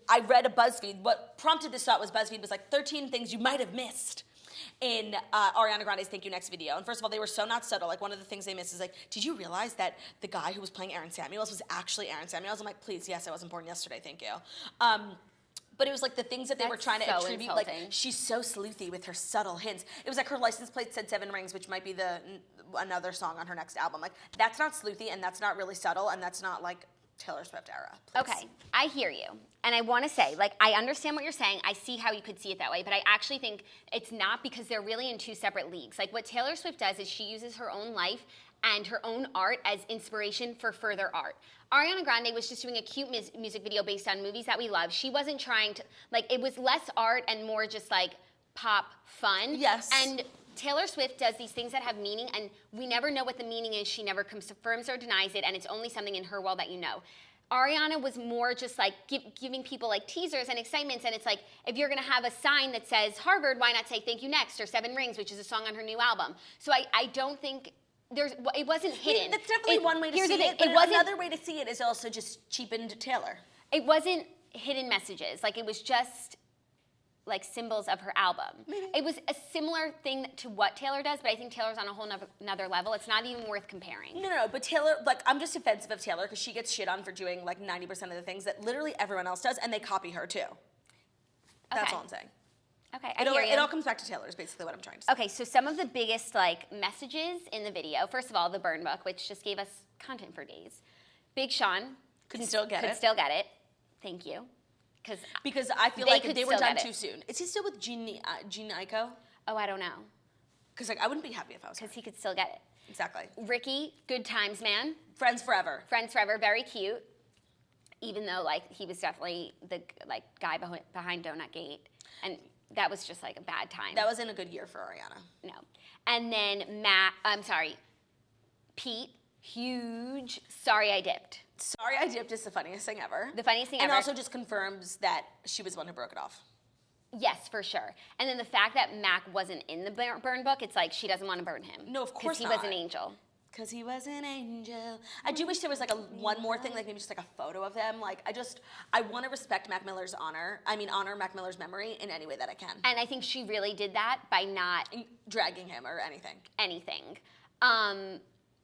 I read a BuzzFeed. What prompted this thought was BuzzFeed was like 13 things you might have missed in Ariana Grande's Thank You Next video. And first of all, they were so not subtle. Like, one of the things they missed is like, did you realize that the guy who was playing Aaron Samuels was actually Aaron Samuels? I'm like, please, yes, I wasn't born yesterday, thank you. But it was like the things that they were trying to attribute. Insulting. Like, she's so sleuthy with her subtle hints. It was like her license plate said 7 rings, which might be another song on her next album. Like, that's not sleuthy, and that's not really subtle, and that's not like Taylor Swift era. Please. Okay, I hear you. And I want to say, like, I understand what you're saying. I see how you could see it that way, but I actually think it's not, because they're really in two separate leagues. Like, what Taylor Swift does is she uses her own life and her own art as inspiration for further art. Ariana Grande was just doing a cute music video based on movies that we love. She wasn't trying to, like, it was less art and more just like pop fun. Yes. And Taylor Swift does these things that have meaning, and we never know what the meaning is. She never confirms or denies it, and it's only something in her world that you know. Ariana was more just like giving people like teasers and excitements, and it's like, if you're gonna have a sign that says Harvard, why not say Thank You Next or 7 Rings, which is a song on her new album. So I don't think it wasn't hidden. That's definitely one way to see it, but another way to see it is also just cheapened Taylor. It wasn't hidden messages. Like, it was just like symbols of her album. Maybe. It was a similar thing to what Taylor does, but I think Taylor's on a whole nother level. It's not even worth comparing. No, but Taylor, like, I'm just defensive of Taylor because she gets shit on for doing like 90% of the things that literally everyone else does, and they copy her too. That's all I'm saying. Okay, I hear you. It all comes back to Taylor is basically what I'm trying to say. Okay, so some of the biggest like messages in the video. First of all, the burn book, which just gave us content for days. Big Sean Could still get it. Thank you. Because I feel like they were done too soon. Is he still with Gene Ico? Oh, I don't know. Because like I wouldn't be happy if I was. Because he could still get it. Exactly. Ricky, good times, man. Friends forever. Friends forever, very cute. Even though like he was definitely the like guy behind Donut Gate, and that was just like a bad time. That wasn't a good year for Ariana. No. And then Pete, huge. Sorry I dipped. Sorry I Dipped is the funniest thing ever. The funniest thing ever. And also just confirms that she was the one who broke it off. Yes, for sure. And then the fact that Mac wasn't in the burn book, it's like she doesn't want to burn him. No, of course not. Because he was an angel. 'cause he was an angel. I do wish there was like one more thing, like maybe just like a photo of them. Like I want to respect Mac Miller's honor Mac Miller's memory in any way that I can. And I think she really did that by not dragging him or anything.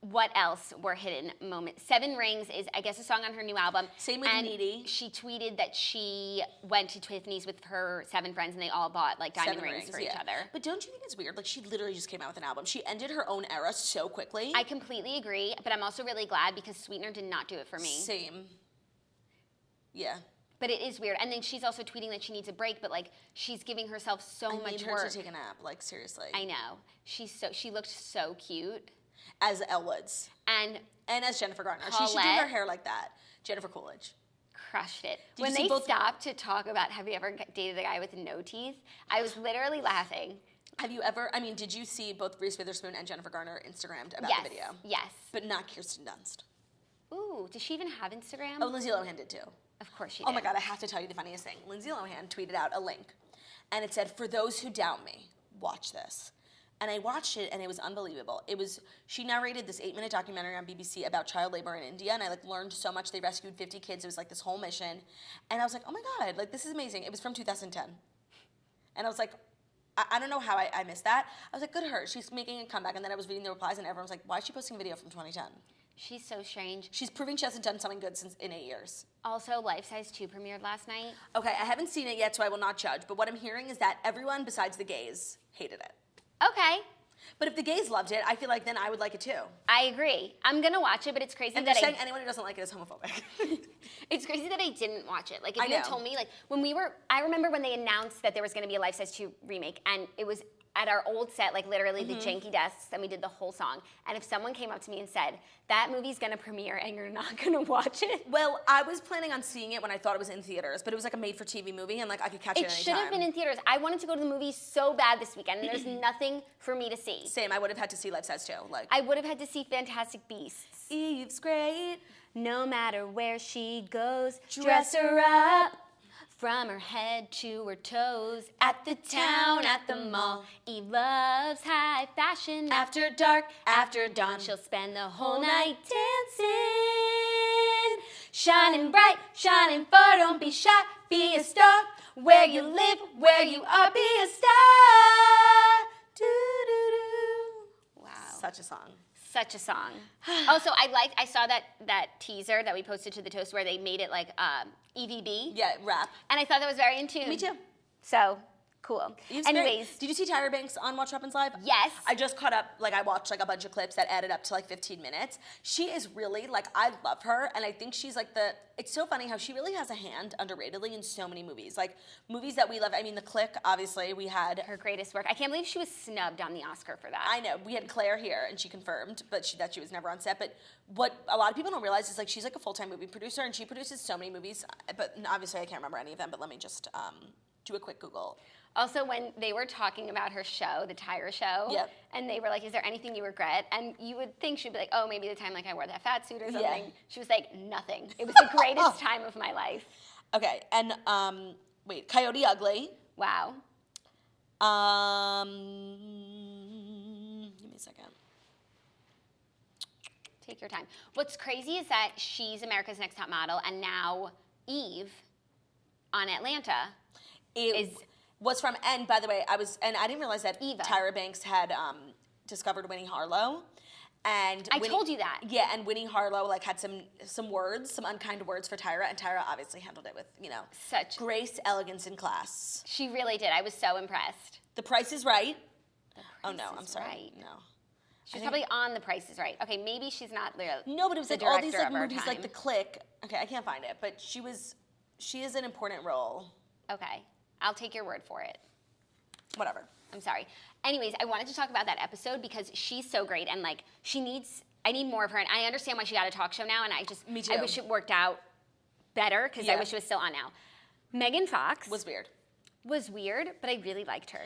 What else were hidden moments? Seven Rings is, I guess, a song on her new album. Same with Needy. She tweeted that she went to Tiffany's with her 7 friends and they all bought like diamond rings for each other. But don't you think it's weird? Like she literally just came out with an album. She ended her own era so quickly. I completely agree, but I'm also really glad because Sweetener did not do it for me. Same. Yeah. But it is weird. And then she's also tweeting that she needs a break, but like she's giving herself so much work. I need her to take a nap, like seriously. I know. She looked so cute. As Elle Woods. And as Jennifer Garner. Paulette, she should do her hair like that. Jennifer Coolidge. Crushed it. When they stopped to talk about, have you ever dated a guy with no teeth? I was literally laughing. Have you ever, did you see both Reese Witherspoon and Jennifer Garner Instagrammed about the video? Yes. But not Kirsten Dunst. Ooh, does she even have Instagram? Oh, Lindsay Lohan did too. Of course she did. Oh my God, I have to tell you the funniest thing. Lindsay Lohan tweeted out a link, and it said, "For those who doubt me, watch this." And I watched it, and it was unbelievable. She narrated this 8-minute documentary on BBC about child labor in India, and I learned so much. They rescued 50 kids. It was this whole mission. And I was like, oh my God, this is amazing. It was from 2010. And I was like, I don't know how I missed that. I was like, good to her. She's making a comeback. And then I was reading the replies, and everyone was like, why is she posting a video from 2010? She's so strange. She's proving she hasn't done something good in 8 years. Also, Lifesize 2 premiered last night. Okay, I haven't seen it yet, so I will not judge. But what I'm hearing is that everyone besides the gays hated it. Okay. But if the gays loved it, I feel like then I would like it too. I agree. I'm gonna watch it, but it's crazy and that saying anyone who doesn't like it is homophobic. It's crazy that I didn't watch it. Like if you had told me, I remember when they announced that there was gonna be a Lifesize 2 remake, and it was at our old set, literally the janky desks, and we did the whole song. And if someone came up to me and said, that movie's gonna premiere and you're not gonna watch it. Well, I was planning on seeing it when I thought it was in theaters, but it was a made-for-TV movie, and I could catch it anytime. It should have been in theaters. I wanted to go to the movie so bad this weekend, and there's nothing for me to see. Same, I would have had to see Lifesize 2. I would have had to see Fantastic Beasts. Eve's great. No matter where she goes, dress her up. From her head to her toes, at the town, at the mall. Eve loves high fashion. After dark, after dawn, she'll spend the whole night dancing. Shining bright, shining far, don't be shy, be a star. Where you live, where you are, be a star. Do-do-do. Wow. Such a song. Such a song. Also, I saw that teaser that we posted to the Toast where they made it like EVB. Yeah, rap. And I thought that was very in tune. Me too. So, cool. Anyways. Did you see Tyra Banks on Watch What Happens Live? Yes. I just caught up, I watched a bunch of clips that added up to 15 minutes. She is really, I love her, and I think she's it's so funny how she really has a hand underratedly in so many movies. Movies that we love. The Click, obviously, we had. Her greatest work. I can't believe she was snubbed on the Oscar for that. I know. We had Claire here, and she confirmed that she was never on set. But what a lot of people don't realize is, she's a full-time movie producer, and she produces so many movies. But obviously, I can't remember any of them, but let me just do a quick Google. Also, when they were talking about her show, the Tyra show, yep. And they were like, is there anything you regret? And you would think she'd be like, oh, maybe the time I wore that fat suit or something. Yeah. She was like, nothing. It was the greatest time of my life. Okay, and wait, Coyote Ugly. Wow. Give me a second. Take your time. What's crazy is that she's America's Next Top Model, and now Eve on Atlanta was from, and by the way, I didn't realize that Eva. Tyra Banks had discovered Winnie Harlow. And I told you that. Yeah, and Winnie Harlow had some words, some unkind words for Tyra, and Tyra obviously handled it with, such grace, elegance, and class. She really did. I was so impressed. The Price is Right. Oh no, I'm sorry. Right. No. She's probably on The Price is Right. Okay, maybe she's not there. No, but it was all these movies The Click. Okay, I can't find it, but she is an important role. Okay. I'll take your word for it. Whatever. I'm sorry. Anyways, I wanted to talk about that episode because she's so great and I need more of her. And I understand why she got a talk show now, and Me too. I wish it worked out better because I wish it was still on now. Megan Fox was weird, but I really liked her.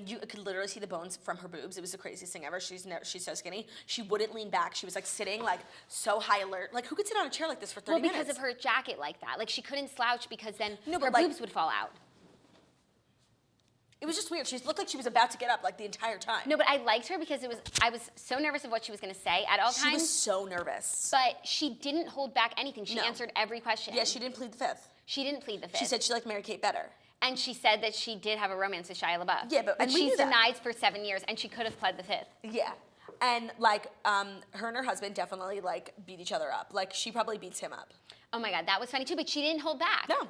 You could literally see the bones from her boobs. It was the craziest thing ever. She's so skinny. She wouldn't lean back. She was sitting so high alert. Who could sit on a chair like this for 30 minutes? Well, because of her jacket like that. She couldn't slouch because then her but boobs would fall out. It was just weird. She looked like she was about to get up like the entire time. No, but I liked her because I was so nervous of what she was going to say at all times. She was so nervous. But she didn't hold back anything. She answered every question. Yeah, she didn't plead the fifth. She didn't plead the fifth. She said she liked Mary Kate better. And she said that she did have a romance with Shia LaBeouf. Yeah, but she's denied for 7 years, and she could have pled the fifth. Yeah. And, like, her and her husband definitely, like, beat each other up. Like, she probably beats him up. Oh, my God. That was funny, too. But she didn't hold back. No.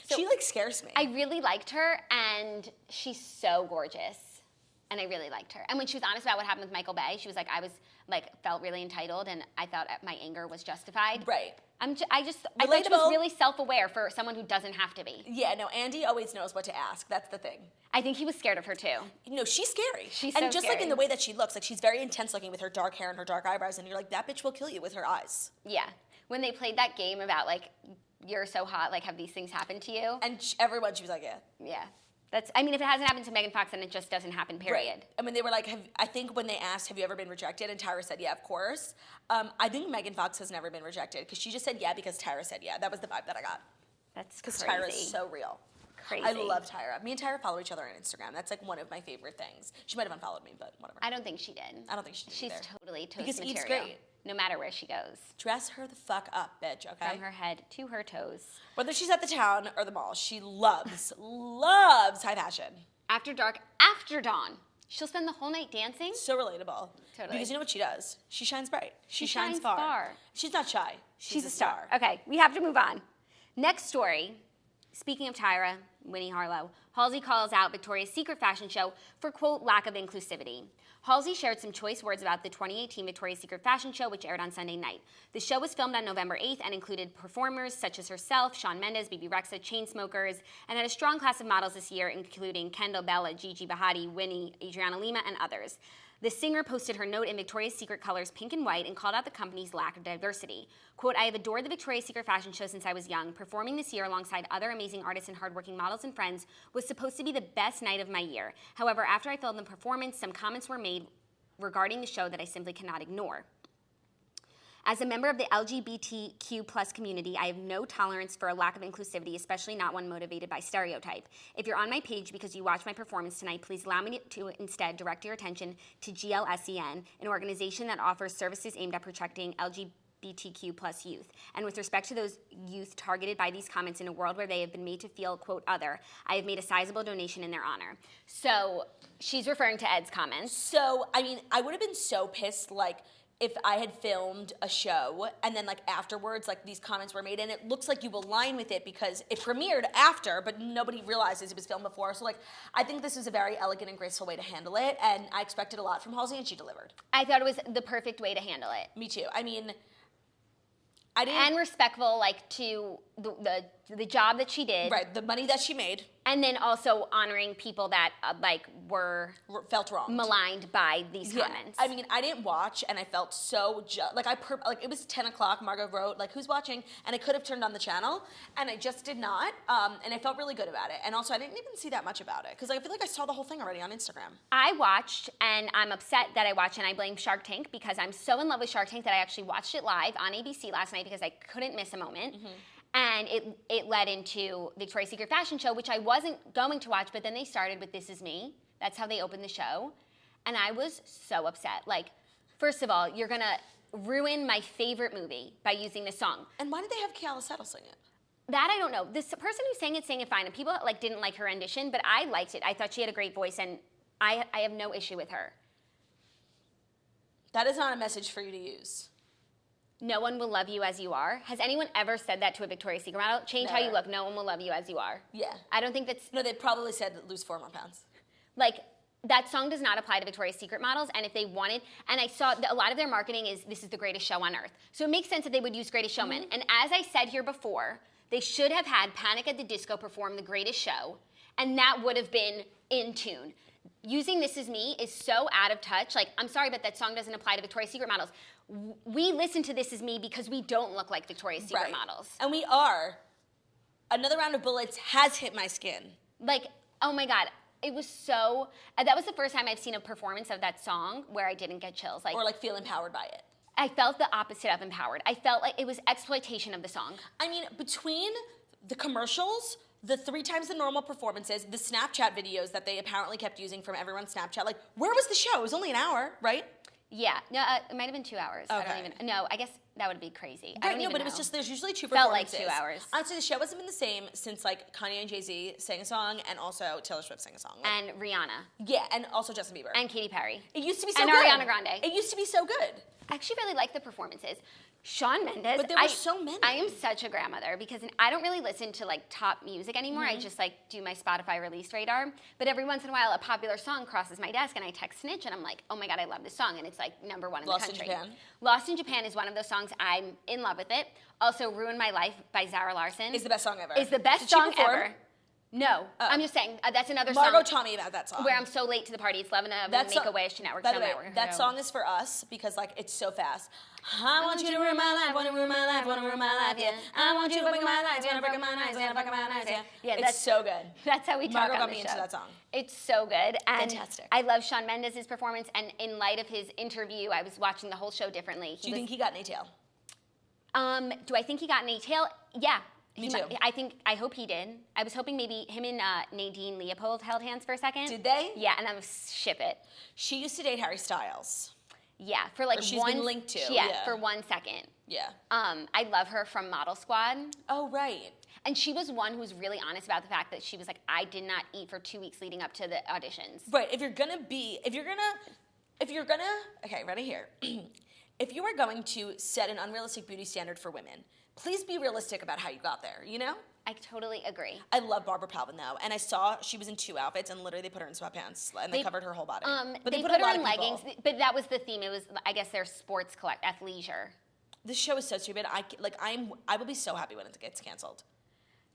So, she, like, scares me. I really liked her, and she's so gorgeous. And I really liked her. And when she was honest about what happened with Michael Bay, she was like, I was, like, felt really entitled, and I thought my anger was justified. Right. I thought she was really self-aware for someone who doesn't have to be. Yeah, no, Andy always knows what to ask. That's the thing. I think he was scared of her, too. No, she's scary. She's and so just scary. like in the way that she looks, like she's very intense looking with her dark hair and her dark eyebrows, and you're like, that bitch will kill you with her eyes. Yeah. When they played that game about, like, you're so hot, like, have these things happened to you? And everyone, she was like, yeah. Yeah. I mean, if it hasn't happened to Megan Fox, then it just doesn't happen, period. Right. I mean, they were like, I think when they asked, have you ever been rejected? And Tyra said, yeah, of course. I think Megan Fox has never been rejected because she just said yeah because Tyra said yeah. That was the vibe that I got. That's because crazy. Tyra is so real. Crazy. I love Tyra. Me and Tyra follow each other on Instagram. That's like one of my favorite things. She might have unfollowed me, but whatever. I don't think she did. I don't think she did She's either. totally toast because material. Eve's great. No matter where she goes. Dress her the fuck up, bitch, okay? From her head to her toes. Whether she's at the town or the mall, she loves high fashion. After dark, after dawn. She'll spend the whole night dancing. So relatable. Totally. Because you know what she does? She shines bright. She shines far. far. She's not shy. She's a star. Okay, we have to move on. Next story. Speaking of Tyra, Winnie Harlow, Halsey calls out Victoria's Secret fashion show for, quote, lack of inclusivity. Halsey shared some choice words about the 2018 Victoria's Secret fashion show, which aired on Sunday night. The show was filmed on November 8th and included performers such as herself, Shawn Mendes, BB Rexa, Chainsmokers, and had a strong class of models this year, including Kendall, Bella, Gigi Bahati, Winnie, Adriana Lima, and others. The singer posted her note in Victoria's Secret colors pink and white and called out the company's lack of diversity. Quote, I have adored the Victoria's Secret fashion show since I was young. Performing this year alongside other amazing artists and hardworking models and friends was supposed to be the best night of my year. However, after I filmed the performance, some comments were made regarding the show that I simply cannot ignore. As a member of the LGBTQ plus community, I have no tolerance for a lack of inclusivity, especially not one motivated by stereotype. If you're on my page because you watched my performance tonight, please allow me to instead direct your attention to GLSEN, an organization that offers services aimed at protecting LGBTQ plus youth. And with respect to those youth targeted by these comments in a world where they have been made to feel, quote, other, I have made a sizable donation in their honor. So she's referring to Ed's comments. So, I mean, I would have been so pissed, like, if I had filmed a show and then like afterwards like these comments were made and it looks like you align with it because it premiered after but nobody realizes it was filmed before. So like I think this was a very elegant and graceful way to handle it and I expected a lot from Halsey and she delivered. I thought it was the perfect way to handle it. Me too. I mean, I didn't... And respectful like to the job that she did. Right, the money that she made. And then also honoring people that felt wrong, maligned by these comments. I mean, I didn't watch, and I felt so like it was 10 o'clock. Margot wrote like, "Who's watching?" And I could have turned on the channel, and I just did not. And I felt really good about it. And also, I didn't even see that much about it because I feel like I saw the whole thing already on Instagram. I watched, and I'm upset that I watched, and I blame Shark Tank because I'm so in love with Shark Tank that I actually watched it live on ABC last night because I couldn't miss a moment. Mm-hmm. And it led into Victoria's Secret fashion show, which I wasn't going to watch, but then they started with This Is Me. That's how they opened the show. And I was so upset. Like, first of all, you're going to ruin my favorite movie by using this song. And why did they have Kiala Settle sing it? That I don't know. This person who sang it fine. And people like didn't like her rendition, but I liked it. I thought she had a great voice, and I have no issue with her. That is not a message for you to use. No one will love you as you are. Has anyone ever said that to a Victoria's Secret model? Change Never. how you look. No one will love you as you are. Yeah. I don't think that's... No, they probably said lose 4 more pounds. Like, that song does not apply to Victoria's Secret models, and if they wanted... And I saw that a lot of their marketing is, this is the greatest show on earth. So it makes sense that they would use Greatest Showman. Mm-hmm. And as I said here before, they should have had Panic at the Disco perform The Greatest Show, and that would have been in tune. Using This Is Me is so out of touch. Like, I'm sorry, but that song doesn't apply to Victoria's Secret models. We listen to This Is Me because we don't look like Victoria's Secret models. And we are. Another round of bullets has hit my skin. Like, oh my God. It was so... that was the first time I've seen a performance of that song where I didn't get chills. Like, or like feel empowered by it. I felt the opposite of empowered. I felt like it was exploitation of the song. I mean, between the commercials, the 3 times the normal performances, the Snapchat videos that they apparently kept using from everyone's Snapchat. Like, where was the show? It was only an hour, right? Yeah, no, it might have been 2 hours. Okay. I don't even. No, I guess that would be crazy. I Right, don't no, even but know. it was just there's usually 2 Felt like performances. 2 hours. Honestly, the show hasn't been the same since like Kanye and Jay-Z sang a song, and also Taylor Swift sang a song. Like, And Rihanna. yeah, and also Justin Bieber. And Katy Perry. It used to be so and good. Ariana Grande. It used to be so good. I actually really like the performances. Shawn Mendes. But there were so many. I am such a grandmother because I don't really listen to like top music anymore. I just like do my Spotify release radar. But every once in a while, a popular song crosses my desk, and I text Snitch, and I'm like, oh my god, I love this song, and it's like #1 in Lost the in country. Japan. Lost in Japan is one of those songs. I'm in love with it. Also, Ruin My Life by Zara Larsson Is the best song ever. Is the best Did she song perform? ever. No, I'm just saying that's another Margot song taught me about that song. where I'm so late to the party. It's 11 of Make a Wish Network. By the way, that song is for us because like it's so fast. I want you to ruin my life, wanna ruin my life, wanna ruin my life, yeah. I want you to break my life, gonna break my life, gonna break my life, yeah. Yeah, it's so good. That's how we talk Margot on got the me show. into that song. It's so good. And Fantastic. I love Shawn Mendes' performance, and in light of his interview, I was watching the whole show differently. Do you think he got an A-tail? Do I think he got an A-tail? Yeah. Me too. I hope he did. I was hoping maybe him and Nadine Leopold held hands for a second. Did they? Yeah, and I was ship it. She used to date Harry Styles. Yeah, for like Or she's one. been linked to, Yeah, yeah. for 1 second. Yeah. I love her from Model Squad. Oh, right. And she was one who was really honest about the fact that she was like, I did not eat for 2 weeks leading up to the auditions. Right. If you're gonna, okay, ready here. If you are going to set an unrealistic beauty standard for women, please be realistic about how you got there, you know? I totally agree. I love Barbara Palvin though, and I saw she was in 2 outfits, and literally they put her in sweatpants, and they covered her whole body. But they put a lot her in of people. leggings, but that was the theme. It was, I guess, their sports athleisure. This show is so stupid. I will be so happy when it gets canceled.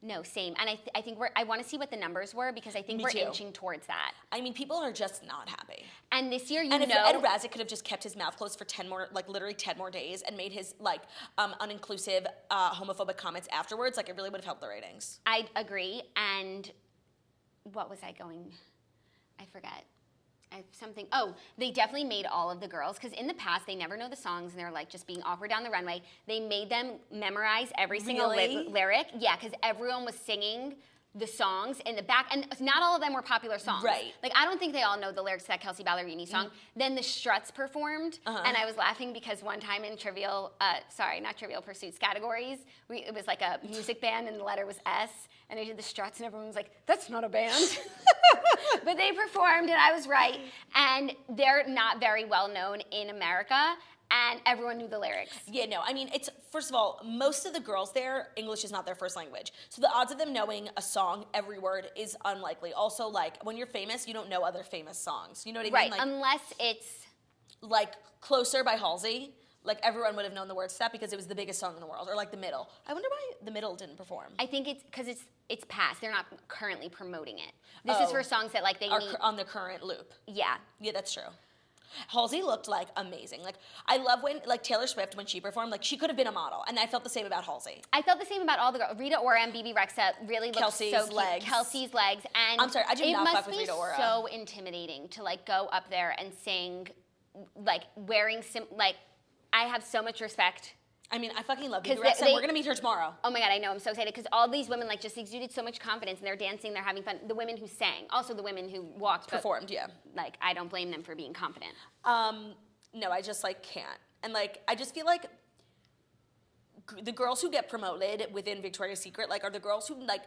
No, same. And I think I want to see what the numbers were because I think Me we're too. inching towards that. I mean, people are just not happy. And this year, And if Ed Razek could have just kept his mouth closed for 10 more, like literally 10 more days, and made his like uninclusive, homophobic comments afterwards, like it really would have helped the ratings. I agree. And what was I going? I forget. They definitely made all of the girls, because in the past they never know the songs and they're like just being awkward down the runway. They made them memorize every single lyric. Yeah, because everyone was singing the songs in the back, and not all of them were popular songs. Right. Like, I don't think they all know the lyrics to that Kelsey Ballerini song. Then the Struts performed, and I was laughing because one time in not Trivial Pursuits categories, it was like a music band and the letter was S, and they did the Struts and everyone was like, that's not a band. But they performed and I was right, and they're not very well known in America. And everyone knew the lyrics. Yeah, no, I mean, it's, first of all, most of the girls there, English is not their first language. So the odds of them knowing a song, every word, is unlikely. Also, like, when you're famous, you don't know other famous songs. You know what I mean? Right, Like, unless it's... like, Closer by Halsey. Like, everyone would have known the words to that because it was the biggest song in the world. Or, like, The Middle. I wonder why The Middle didn't perform. I think it's because it's past. They're not currently promoting it. This is for songs that, like, they need... on the current loop. Yeah. Yeah, that's true. Halsey looked like amazing. Like, I love when, like, Taylor Swift, when she performed, like, she could have been a model. And I felt the same about Halsey. I felt the same about all the girls. Rita Ora and BB Rexa really looked Kelsey's so cute. legs. Kelsey's legs. And I'm sorry, I did not fuck with Rita Ora. It must be so intimidating to, like, go up there and sing, like, wearing I have so much respect. I mean, I fucking love BB 'Cause Rexa. We're going to meet her tomorrow. Oh my God, I know, I'm so excited because all these women like just exuded so much confidence and they're dancing, they're having fun. The women who sang, also the women who walked. Performed, yeah. Like, I don't blame them for being confident. No, I just, like, can't. And, like, I just feel like the girls who get promoted within Victoria's Secret, like, are the girls who, like,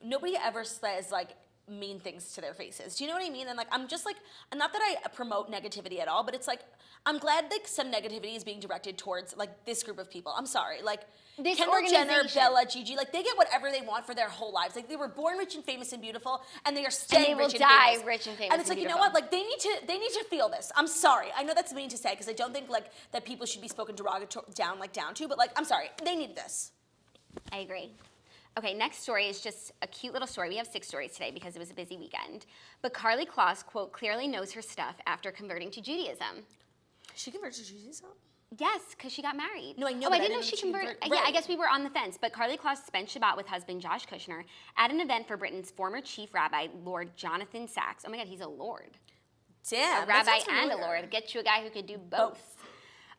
nobody ever says, like, mean things to their faces. Do you know what I mean? And, like, I'm just, like, not that I promote negativity at all, but it's, like, I'm glad, like, some negativity is being directed towards, like, this group of people. I'm sorry. Like, This Kendall Jenner, organization. Bella, Gigi, like, they get whatever they want for their whole lives. Like, they were born rich and famous and beautiful, and they are staying will rich and die famous. rich and famous And it's and like, you know beautiful. what? Like, they need to feel this. I'm sorry. I know that's mean to say, because I don't think, like, that people should be spoken down to, but, like, I'm sorry. They need this. I agree. Okay, next story is just a cute little story. We have 6 stories today because it was a busy weekend. But Karlie Kloss, quote, clearly knows her stuff after converting to Judaism. She converted to Judaism? Yes, because she got married. No, I know, Oh, but I didn't know she converted. Yeah, I guess we were on the fence. But Karlie Kloss spent Shabbat with husband Josh Kushner at an event for Britain's former chief rabbi, Lord Jonathan Sachs. Oh my God, he's a lord. Damn, A rabbi that sounds and a familiar. lord. Get you a guy who could do both.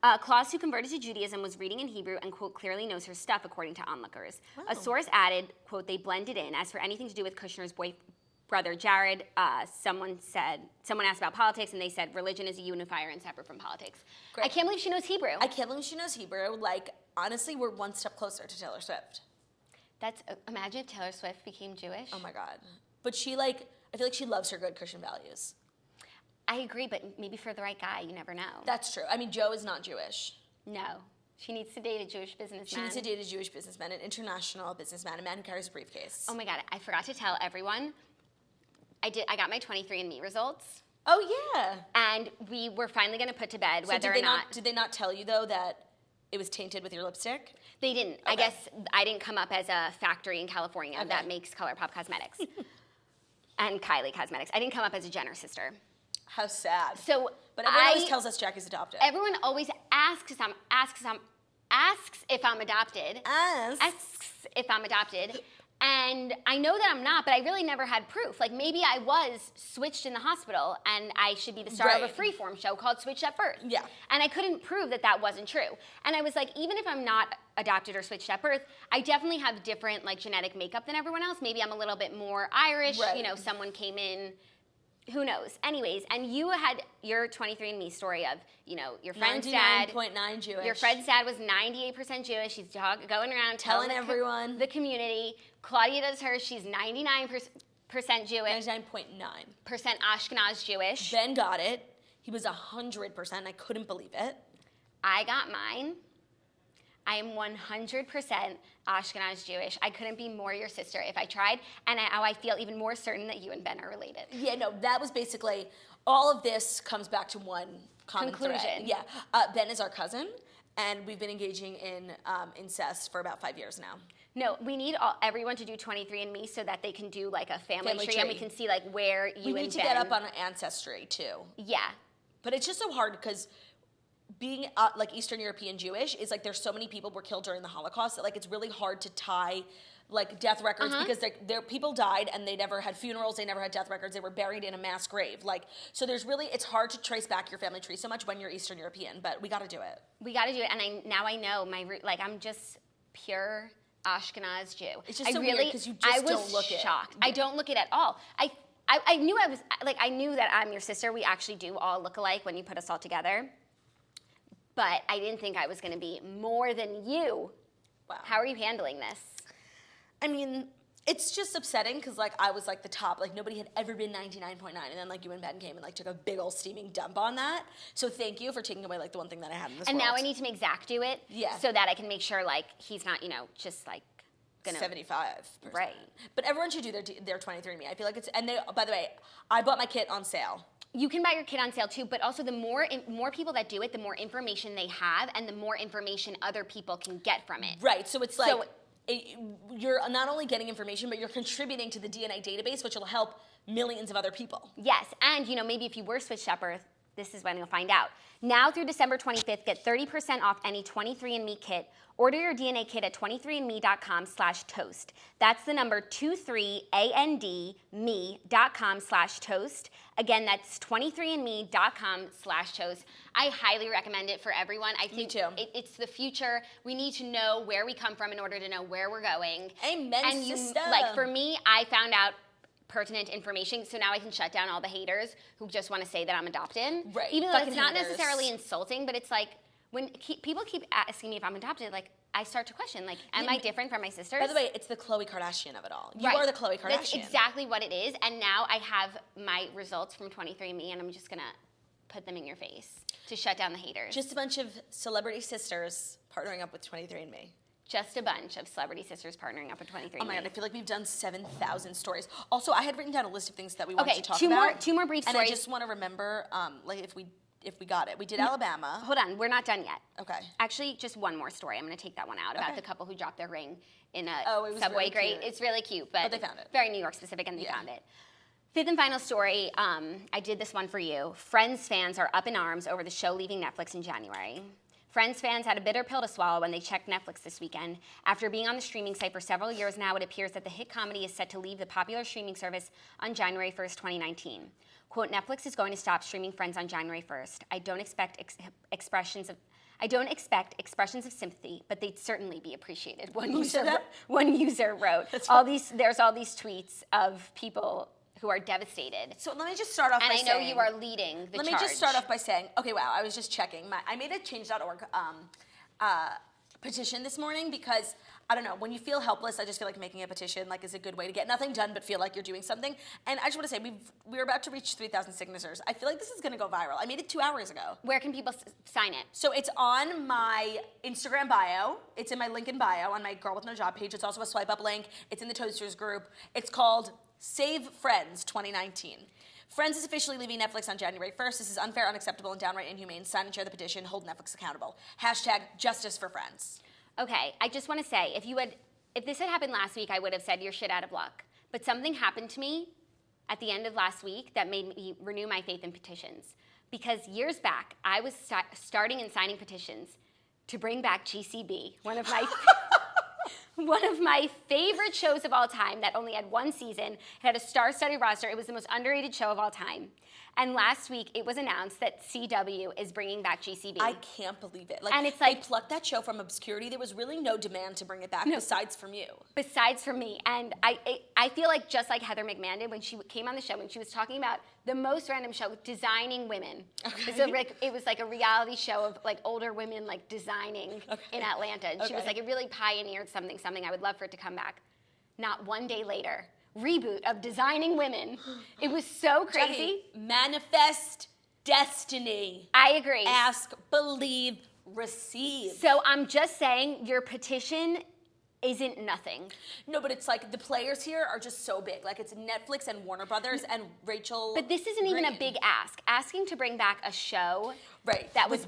Kloss, who converted to Judaism, was reading in Hebrew and, quote, clearly knows her stuff, according to onlookers. Wow. A source added, quote, they blended in. As for anything to do with Kushner's brother Jared, someone asked about politics, and they said religion is a unifier and separate from politics. Great. I can't believe she knows Hebrew. I can't believe she knows Hebrew. Like, honestly, we're one step closer to Taylor Swift. Imagine if Taylor Swift became Jewish. Oh my God. But she, like, I feel like she loves her good Christian values. I agree, but maybe for the right guy, you never know. That's true. I mean, Joe is not Jewish. No. She needs to date a Jewish businessman. She needs to date a Jewish businessman, an international businessman, a man who carries a briefcase. Oh my God, I forgot to tell everyone. I got my 23andMe results. Oh, yeah. And we were finally going to put to bed whether or not... Did they not tell you, though, that it was tainted with your lipstick? They didn't. Okay. I guess I didn't come up as a factory in California that makes ColourPop Cosmetics. And Kylie Cosmetics. I didn't come up as a Jenner sister. How sad. But everyone always tells us Jackie's adopted. Everyone always asks if I'm adopted. Asks if I'm adopted. And I know that I'm not, but I really never had proof. Like, maybe I was switched in the hospital and I should be the star of a freeform show called Switched at Birth. Yeah. And I couldn't prove that that wasn't true. And I was like, even if I'm not adopted or switched at birth, I definitely have different, like, genetic makeup than everyone else. Maybe I'm a little bit more Irish. Right. You know, someone came in. Who knows? Anyways, and you had your 23andMe story of, you know, your friend's dad. 99.9 Jewish. Your friend's dad was 98% Jewish. She's going around telling everyone. The community. Claudia does hers. She's 99% Jewish. 99.9%. Ashkenaz Jewish. Ben got it. He was 100%. I couldn't believe it. I got mine. I am 100% Ashkenaz Jewish. I couldn't be more your sister if I tried, and I feel even more certain that you and Ben are related. Yeah, no, that was basically, all of this comes back to one common conclusion. Thread. Yeah, Ben is our cousin, and we've been engaging in incest for about 5 years now. No, we need everyone to do 23andMe so that they can do like a family tree, and we can see like where you and Ben. We need to get up on Ancestry too. Yeah. But it's just so hard because being like Eastern European Jewish is like there's so many people were killed during the Holocaust that like it's really hard to tie like death records because their people died and they never had funerals, they never had death records, they were buried in a mass grave. Like, so there's really, it's hard to trace back your family tree so much when you're Eastern European, but we got to do it. We got to do it, and I know my root. Like, I'm just pure Ashkenaz Jew. It's just so weird because you just don't look it. I was shocked. I don't look it at all. I knew I knew that I'm your sister. We actually do all look alike when you put us all together. But I didn't think I was going to be more than you. Wow. How are you handling this? I mean, it's just upsetting because like I was like the top, like nobody had ever been 99.9, and then like you and Ben came and like took a big old steaming dump on that. So thank you for taking away like the one thing that I had in this and world. Now I need to make Zach do it, yeah, so that I can make sure like he's not, you know, just like gonna 75%. Right. But everyone should do their 23andMe. I feel like it's, and they, by the way, I bought my kit on sale. You can buy your kit on sale too, but also the more people that do it, the more information they have, and the more information other people can get from it. Right. So it's like you're not only getting information, but you're contributing to the DNA database, which will help millions of other people. Yes, and you know, maybe if you were switched at birth, this is when you'll find out. Now through December 25th, get 30% off any 23andMe kit. Order your DNA kit at 23andme.com/toast. That's the number 23andme.com/toast. Again, that's 23andme.com/toast. I highly recommend it for everyone. I think Me too. It's the future. We need to know where we come from in order to know where we're going. Amen, and sister. Like for me, I found out pertinent information, so now I can shut down all the haters who just want to say that I'm adopted. Right. Even though Fucking it's not haters. necessarily insulting, but it's like when people keep asking me if I'm adopted, like I start to question, like, am I different from my sisters? By the way, it's the Khloe Kardashian of it all. You Right. are the Khloe Kardashian. That's exactly what it is, and now I have my results from 23andMe, and I'm just gonna put them in your face to shut down the haters. Just a bunch of celebrity sisters partnering up with 23andMe. Just a bunch of celebrity sisters partnering up with 23andMe. Oh my God, I feel like we've done 7,000 stories. Also, I had written down a list of things that we wanted to talk two about. more brief stories. And I just want to remember, like if we got it. We did Alabama. Hold on, we're not done yet. Okay. Actually, just one more story. I'm going to take that one out about the couple who dropped their ring in a it was subway really grate. cute. It's really cute, but they found it. Very New York specific, and they found it. Fifth and final story. I did this one for you. Friends fans are up in arms over the show leaving Netflix in January. Friends fans had a bitter pill to swallow when they checked Netflix this weekend. After being on the streaming site for several years now, it appears that the hit comedy is set to leave the popular streaming service on January 1st, 2019. Quote, Netflix is going to stop streaming Friends on January 1st. I don't expect I don't expect expressions of sympathy, but they'd certainly be appreciated. One Who said that? user wrote, there's all these tweets of people who are devastated. So let me just start off by saying... And I know you are leading the charge. Let me just start off by saying, okay, wow, I was just checking. I made a change.org petition this morning because, I don't know, when you feel helpless, I just feel like making a petition is a good way to get nothing done but feel like you're doing something. And I just want to say, we're about to reach 3,000 signatures. I feel like this is going to go viral. I made it 2 hours ago. Where can people sign it? So it's on my Instagram bio. It's in my link in bio on my Girl With No Job page. It's also a swipe up link. It's in the Toasters group. It's called Save Friends 2019. Friends is officially leaving Netflix on January 1st. This is unfair, unacceptable, and downright inhumane. Sign and share the petition. Hold Netflix accountable. Hashtag justice for Friends. Okay, I just want to say, if this had happened last week, I would have said you're shit out of luck. But something happened to me at the end of last week that made me renew my faith in petitions. Because years back, I was starting and signing petitions to bring back GCB, one of my favorite shows of all time that only had one season. It had a star-studded roster. It was the most underrated show of all time. And last week, it was announced that CW is bringing back GCB. I can't believe it. And it's they plucked that show from obscurity. There was really no demand to bring it back besides from you. Besides from me. And I feel like just like Heather McMahon did when she came on the show, when she was talking about the most random show, designing women. Okay. So it was like a reality show of older women designing in Atlanta. And she was it really pioneered something I would love for it to come back. Not one day later. Reboot of Designing Women. It was so crazy. Jackie, manifest destiny. I agree. Ask, believe, receive. So I'm just saying your petition isn't nothing. No, but it's the players here are just so big. It's Netflix and Warner Brothers and Rachel But this isn't even a big ask. Asking to bring back a show that was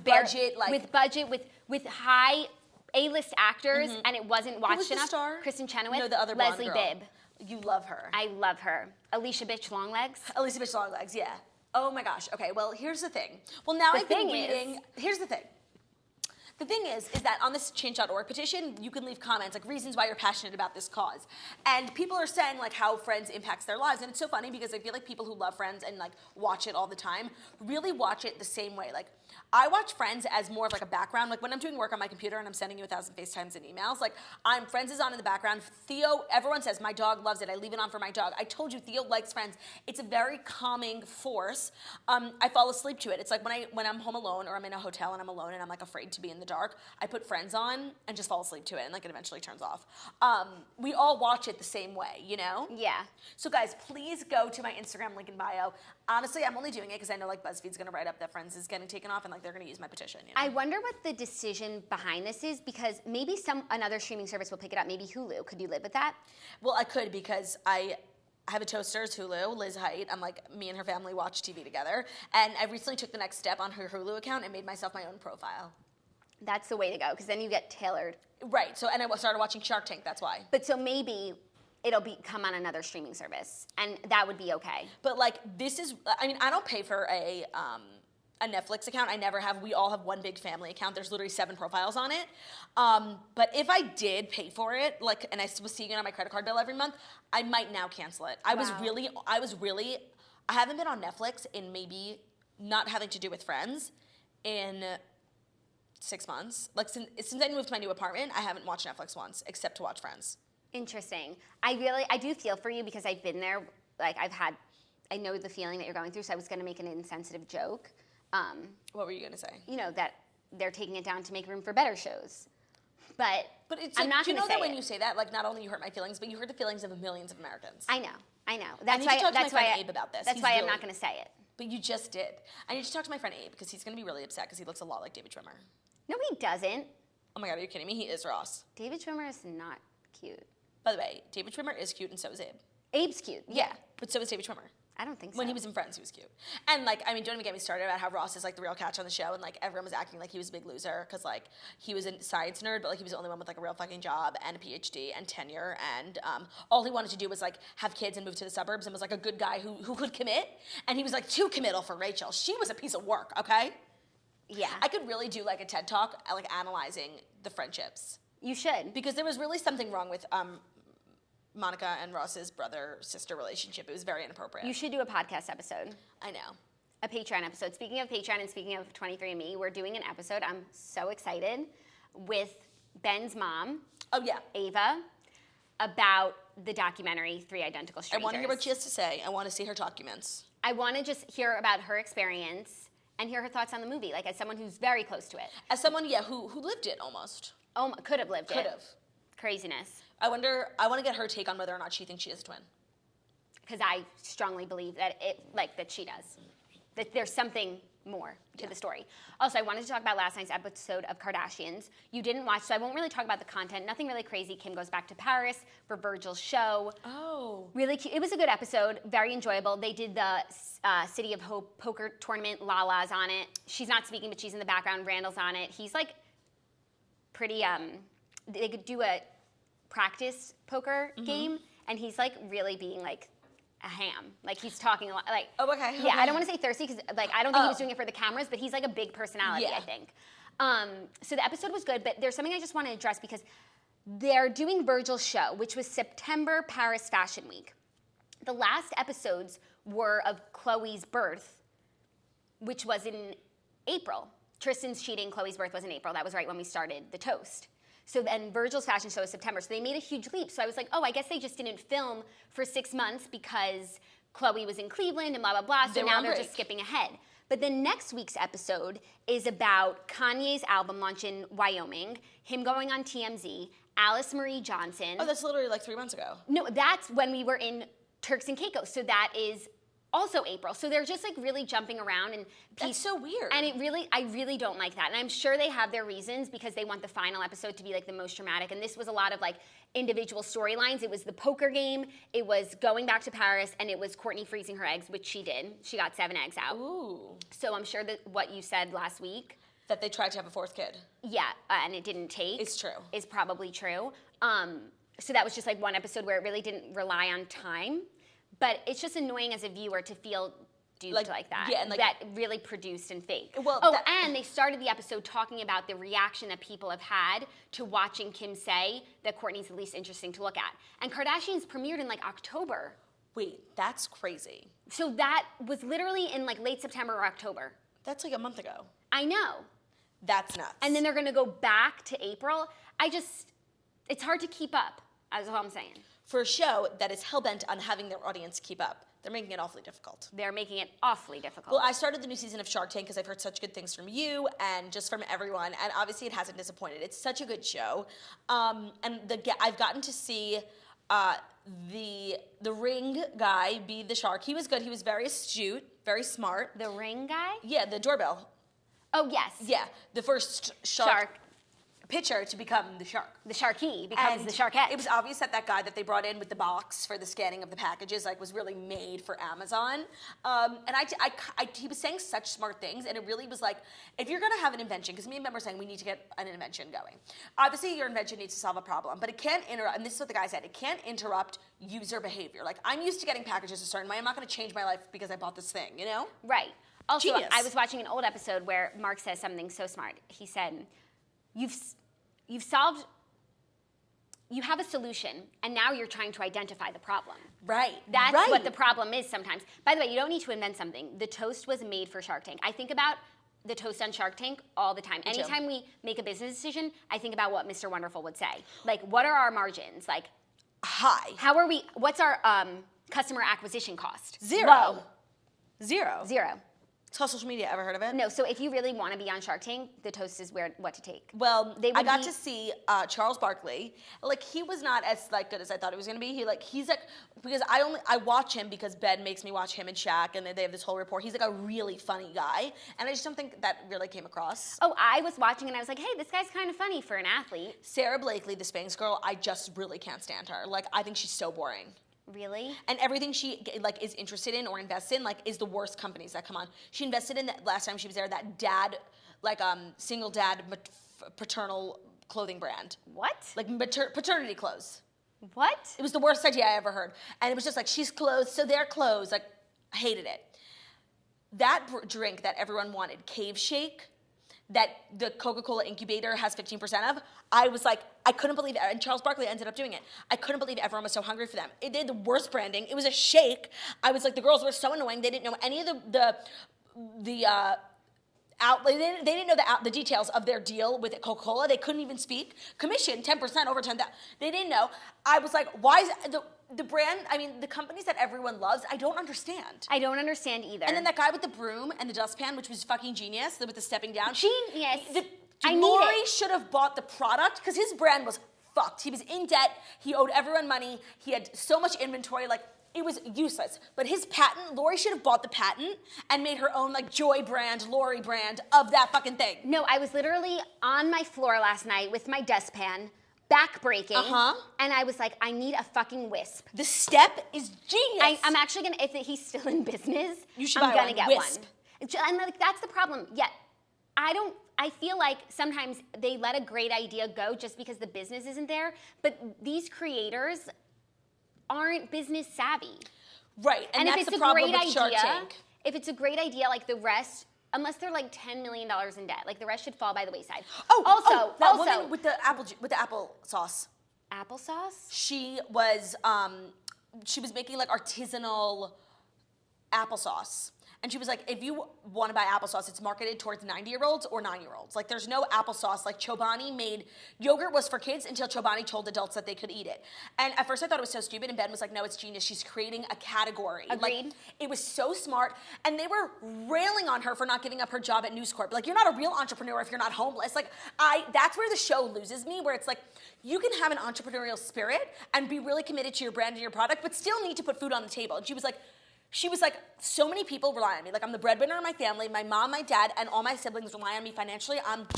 with high A-list actors and it wasn't watched enough. Star? Kristen Chenoweth. No, the other Leslie blonde girl. Bibb. You love her. I love her. Alicia Bitch Longlegs. Alicia Bitch Longlegs, yeah. Oh my gosh. Okay, well, here's the thing. Well, now I've been reading. Here's the thing. The thing is that on this change.org petition, you can leave comments, reasons why you're passionate about this cause. And people are saying, how Friends impacts their lives. And it's so funny because I feel like people who love Friends and, watch it all the time really watch it the same way. I watch Friends as more of, a background. When I'm doing work on my computer and I'm sending you 1,000 FaceTimes and emails, Friends is on in the background. Theo, everyone says, my dog loves it. I leave it on for my dog. I told you, Theo likes Friends. It's a very calming force. I fall asleep to it. It's when I'm home alone or I'm in a hotel and I'm alone and I'm, afraid to be in the dark, I put Friends on and just fall asleep to it and it eventually turns off. We all watch it the same way, you know? Yeah. So guys, please go to my Instagram link in bio. Honestly, I'm only doing it because I know BuzzFeed's gonna write up that Friends is getting taken off and they're gonna use my petition. You know? I wonder what the decision behind this is because maybe another streaming service will pick it up. Maybe Hulu. Could you live with that? Well, I could because I have a Toasters Hulu, Liz Height. I'm me and her family watch TV together. And I recently took the next step on her Hulu account and made myself my own profile. That's the way to go because then you get tailored. Right. So, and I started watching Shark Tank. That's why. But so maybe it'll come on another streaming service, and that would be okay. But this is, I don't pay for a Netflix account. I never have. We all have one big family account. There's literally 7 profiles on it. But if I did pay for it, and I was seeing it on my credit card bill every month, I might now cancel it. I haven't been on Netflix in maybe not having to do with Friends in 6 months. Since I moved to my new apartment, I haven't watched Netflix once except to watch Friends. Interesting. I do feel for you because I've been there. I know the feeling that you're going through. So I was going to make an insensitive joke. What were you going to say? That they're taking it down to make room for better shows. But it's I'm not do you know that say when it. you say that, not only you hurt my feelings, but you hurt the feelings of millions of Americans. I know. I need to talk to my friend Abe about this. That's why I'm not going to say it. But you just did. I need to talk to my friend Abe because he's going to be really upset because he looks a lot like David Schwimmer. No, he doesn't. Oh my God, are you kidding me? He is Ross. David Schwimmer is not cute. By the way, David Schwimmer is cute and so is Abe. Abe's cute. Yeah, but so is David Schwimmer. I don't think so. When he was in Friends, he was cute. And don't even get me started about how Ross is the real catch on the show and everyone was acting like he was a big loser because he was a science nerd, but he was the only one with a real fucking job and a PhD and tenure and all he wanted to do was have kids and move to the suburbs and was a good guy who could commit. And he was too committal for Rachel. She was a piece of work, okay? Yeah. I could really do a TED Talk analyzing the friendships. You should. Because there was really something wrong with Monica and Ross's brother-sister relationship. It was very inappropriate. You should do a podcast episode. I know. a Patreon episode. Speaking of Patreon and speaking of 23andMe, we're doing an episode, I'm so excited, with Ben's mom, Ava, about the documentary 3 Identical Strangers. I want to hear what she has to say. I want to see her documents. I want to just hear about her experience and hear her thoughts on the movie, like as someone who's very close to it. As someone, who lived it almost. Oh, could have lived it. Could have. Craziness. I want to get her take on whether or not she thinks she is a twin. Because I strongly believe that that she does. That there's something more to the story. Also, I wanted to talk about last night's episode of Kardashians. You didn't watch, so I won't really talk about the content. Nothing really crazy. Kim goes back to Paris for Virgil's show. Oh. Really cute. It was a good episode. Very enjoyable. They did the City of Hope poker tournament. Lala's on it. She's not speaking, but she's in the background. Randall's on it. He's like pretty, they could do a practice poker game, and he's like really being like a ham. Like he's talking a lot. Like okay. Yeah, I don't want to say thirsty because like I don't think he was doing it for the cameras, but he's like a big personality. I think. So the episode was good, but there's something I just want to address because they're doing Virgil's show, which was September Paris Fashion Week. The last episodes were of Chloe's birth, which was in April. Tristan's cheating, Chloe's birth was in April. That was right when we started the toast. So then Virgil's fashion show is September. So they made a huge leap. So I was like, oh, I guess they just didn't film for 6 months because Chloe was in Cleveland and blah, blah, blah. So now they're just skipping ahead. But then next week's episode is about Kanye's album launch in Wyoming, him going on TMZ, Alice Marie Johnson. Oh, that's literally like 3 months ago. No, that's when we were in Turks and Caicos. So that is also April. So they're just like really jumping around and that's so weird. And I really don't like that. And I'm sure they have their reasons because they want the final episode to be like the most dramatic. And this was a lot of like individual storylines. It was the poker game, it was going back to Paris, and it was Kourtney freezing her eggs, which she did. She got 7 eggs out. Ooh. So I'm sure that what you said last week, that they tried to have a 4th kid. Yeah, and it didn't take. It's true. Is probably true. So that was just like one episode where it really didn't rely on time. But it's just annoying as a viewer to feel duped like that. Yeah, and like, that really produced and fake. Well, and they started the episode talking about the reaction that people have had to watching Kim say that Kourtney's the least interesting to look at. And Kardashians premiered in like October. Wait, that's crazy. So that was literally in like late September or October. That's like a month ago. I know. That's nuts. And then they're gonna go back to April. It's hard to keep up, is all I'm saying. For a show that is hell-bent on having their audience keep up, they're making it awfully difficult. They're making it awfully difficult. Well, I started the new season of Shark Tank because I've heard such good things from you and just from everyone, and obviously it hasn't disappointed. It's such a good show. I've gotten to see the Ring guy be the shark. He was good. He was very astute, very smart. The Ring guy? Yeah, the doorbell. Oh, yes. Yeah, the first shark pitcher to become the shark. The Sharky becomes the Sharkette. It was obvious that that guy that they brought in with the box for the scanning of the packages was really made for Amazon. He was saying such smart things, and it really was like, if you're gonna have an invention, because me and Ben were saying we need to get an invention going. Obviously, your invention needs to solve a problem, but it can't interrupt, and this is what the guy said, it can't interrupt user behavior. Like, I'm used to getting packages a certain way. I'm not gonna change my life because I bought this thing, you know? Right. Also, Genius. I was watching an old episode where Mark says something so smart. He said, You've solved, you have a solution, and now you're trying to identify the problem. Right. That's what the problem is sometimes. By the way, you don't need to invent something. The toast was made for Shark Tank. I think about the toast on Shark Tank all the time. Anytime we make a business decision, I think about what Mr. Wonderful would say. Like, what are our margins? Like, high. What's our customer acquisition cost? Zero. Low. Zero. It's called social media. Ever heard of it? No, so if you really want to be on Shark Tank, the toast is what to take. Well, I got to see Charles Barkley. Like, he was not as good as I thought he was gonna be. He's because I watch him because Ben makes me watch him and Shaq, and they have this whole rapport. He's like a really funny guy, and I just don't think that really came across. Oh, I was watching and I was like, hey, this guy's kind of funny for an athlete. Sarah Blakely, the Spanx girl, I just really can't stand her. Like, I think she's so boring. Really? And everything she is interested in or invests in is the worst companies that come on. She invested in that last time she was there, that dad, single dad paternal clothing brand. What? Like paternity clothes. What? It was the worst idea I ever heard. And it was just she's clothed, so they're clothes. I hated it. That drink that everyone wanted, Cave Shake, that the Coca-Cola incubator has 15% of, I was like, I couldn't believe it. And Charles Barkley ended up doing it. I couldn't believe everyone was so hungry for them. They had the worst branding. It was a shake. I was like, the girls were so annoying. They didn't know any of the they didn't know the details of their deal with Coca-Cola. They couldn't even speak. Commission 10% over 10,000. They didn't know. I was like, why is the brand? I mean, the companies that everyone loves. I don't understand. I don't understand either. And then that guy with the broom and the dustpan, which was fucking genius, with the stepping down. Genius. Lori should have bought the product because his brand was fucked. He was in debt. He owed everyone money. He had so much inventory. Like, it was useless. But his patent, Lori should have bought the patent and made her own like Joy brand, Lori brand of that fucking thing. No, I was literally on my floor last night with my dustpan, back breaking, and I was like, I need a fucking wisp. The step is genius. I'm actually gonna, if he's still in business, you should I'm buy gonna one. get Wisp. one. And like, that's the problem. Yet, I feel like sometimes they let a great idea go just because the business isn't there, but these creators aren't business savvy. Right, and that's if it's the a problem great with Shark idea, Tank. if it's a great idea, like the rest, unless they're like $10 million in debt, like the rest should fall by the wayside. That woman with the applesauce. Applesauce? She was making like artisanal applesauce. And she was like, if you want to buy applesauce, it's marketed towards 90-year-olds or 9-year-olds. Like, there's no applesauce. Like, Chobani made yogurt was for kids until Chobani told adults that they could eat it. And at first I thought it was so stupid, and Ben was like, no, it's genius. She's creating a category. Agreed. Like, it was so smart. And they were railing on her for not giving up her job at News Corp. Like, you're not a real entrepreneur if you're not homeless. Like, that's where the show loses me, where it's like, you can have an entrepreneurial spirit and be really committed to your brand and your product, but still need to put food on the table. And she was like, so many people rely on me. Like, I'm the breadwinner of my family. My mom, my dad, and all my siblings rely on me financially.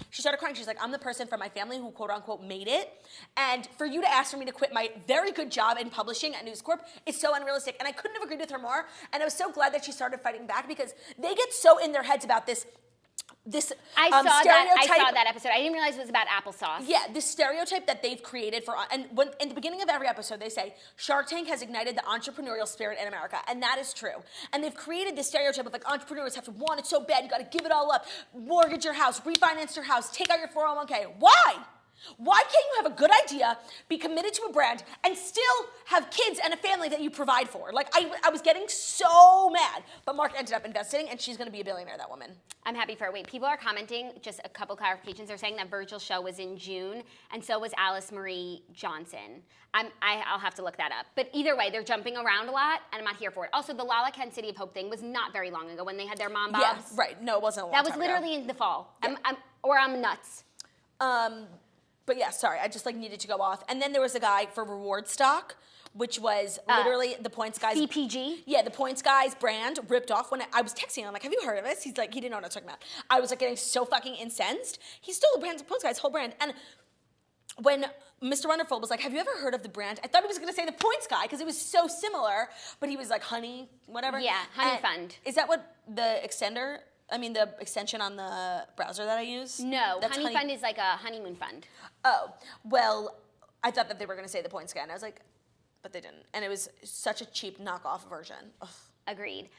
She started crying. She's like, I'm the person from my family who, quote unquote, made it. And for you to ask for me to quit my very good job in publishing at News Corp is so unrealistic. And I couldn't have agreed with her more. And I was so glad that she started fighting back, because they get so in their heads about this I saw that episode. I didn't realize it was about applesauce. Yeah, this stereotype that they've created in the beginning of every episode, they say, Shark Tank has ignited the entrepreneurial spirit in America, and that is true. And they've created this stereotype of like, entrepreneurs have to want it so bad, you gotta give it all up, mortgage your house, refinance your house, take out your 401k. Why? Why can't you have a good idea, be committed to a brand, and still have kids and a family that you provide for? Like, I was getting so mad. But Mark ended up investing, and she's going to be a billionaire, that woman. I'm happy for her. Wait, people are commenting, just a couple clarifications. They're saying that Virgil's show was in June, and so was Alice Marie Johnson. I'll have to look that up. But either way, they're jumping around a lot, and I'm not here for it. Also, the Lala Kent City of Hope thing was not very long ago when they had their mom bobs. Yeah, right. No, it wasn't a long time ago. That was literally in the fall. Yeah. I'm nuts. But yeah, sorry, I just like needed to go off. And then there was a guy for Reward Stock, which was literally the Points Guys. CPG? Yeah, the Points Guys brand ripped off. When I was texting him, I'm like, have you heard of this? He's like, he didn't know what I was talking about. I was like getting so fucking incensed. He stole the brand, Points Guys' whole brand. And when Mr. Wonderful was like, have you ever heard of the brand? I thought he was going to say the Points Guy because it was so similar, but he was like, honey, whatever. Yeah, Honey Fund. Is that what the extension on the browser that I use? No, Honey Fund is like a honeymoon fund. Oh, well, I thought that they were going to say the Points Guy, and I was like, but they didn't. And it was such a cheap knockoff version. Ugh. Agreed.